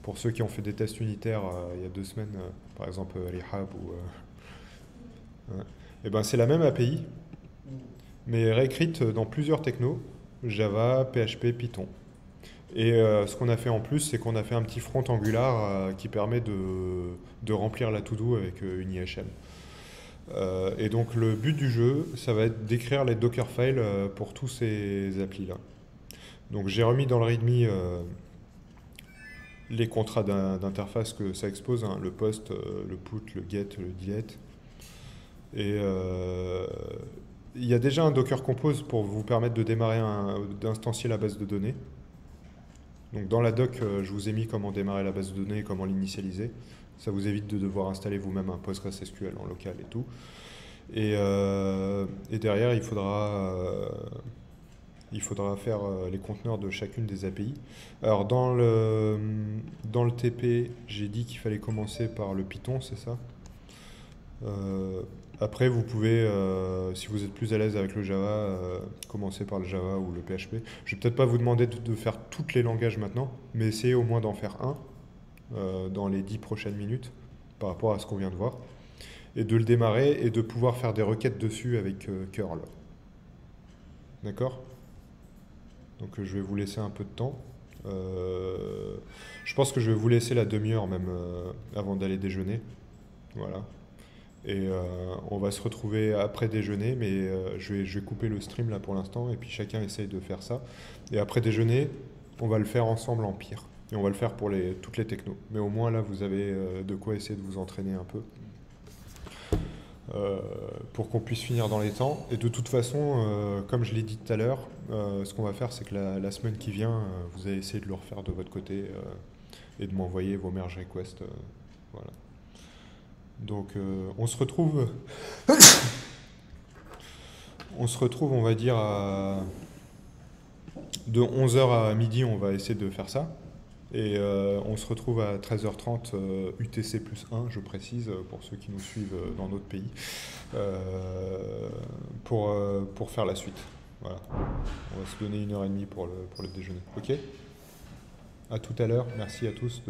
Pour ceux qui ont fait des tests unitaires il y a 2 semaines, par exemple Rehab ou... Et ben c'est la même API, mais réécrite dans plusieurs technos, Java, PHP, Python. Et ce qu'on a fait en plus, c'est qu'on a fait un petit front Angular qui permet de remplir la to-do avec une IHM. Et donc le but du jeu, ça va être d'écrire les Dockerfiles pour tous ces applis-là. Donc j'ai remis dans le README les contrats d'interface que ça expose, hein, le post, le put, le get, le delete. Et il y a déjà un Docker Compose pour vous permettre de démarrer, d'instancier la base de données. Donc dans la doc, je vous ai mis comment démarrer la base de données et comment l'initialiser. Ça vous évite de devoir installer vous-même un PostgreSQL en local et tout. Et derrière, il faudra faire les conteneurs de chacune des API. Alors dans le TP, j'ai dit qu'il fallait commencer par le Python, c'est ça? Après, vous pouvez, si vous êtes plus à l'aise avec le Java, commencer par le Java ou le PHP. Je vais peut-être pas vous demander de faire tous les langages maintenant, mais essayez au moins d'en faire un dans les 10 prochaines minutes par rapport à ce qu'on vient de voir, et de le démarrer et de pouvoir faire des requêtes dessus avec curl. D'accord? Donc je vais vous laisser un peu de temps. Je pense que je vais vous laisser la demi-heure même avant d'aller déjeuner. Voilà. Et on va se retrouver après déjeuner, mais je vais couper le stream là pour l'instant, et puis chacun essaye de faire ça. Et après déjeuner, on va le faire ensemble en pire. Et on va le faire pour toutes les technos. Mais au moins là, vous avez de quoi essayer de vous entraîner un peu. Pour qu'on puisse finir dans les temps. Et de toute façon, comme je l'ai dit tout à l'heure, ce qu'on va faire, c'est que la semaine qui vient, vous allez essayer de le refaire de votre côté et de m'envoyer vos merge requests. Voilà. Donc on se retrouve, on va dire, de 11 heures à midi, on va essayer de faire ça. Et on se retrouve à 13h30 UTC plus 1, je précise, pour ceux qui nous suivent dans notre pays, pour faire la suite. Voilà. On va se donner 1h30 pour le déjeuner. Ok? À tout à l'heure. Merci à tous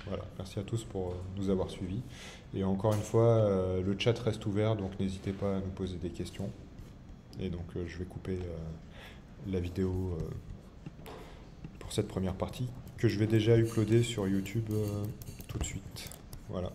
voilà, merci à tous pour nous avoir suivis. Et encore une fois, le chat reste ouvert, donc n'hésitez pas à nous poser des questions. Et donc je vais couper la vidéo pour cette première partie, que je vais déjà uploader sur YouTube tout de suite. Voilà.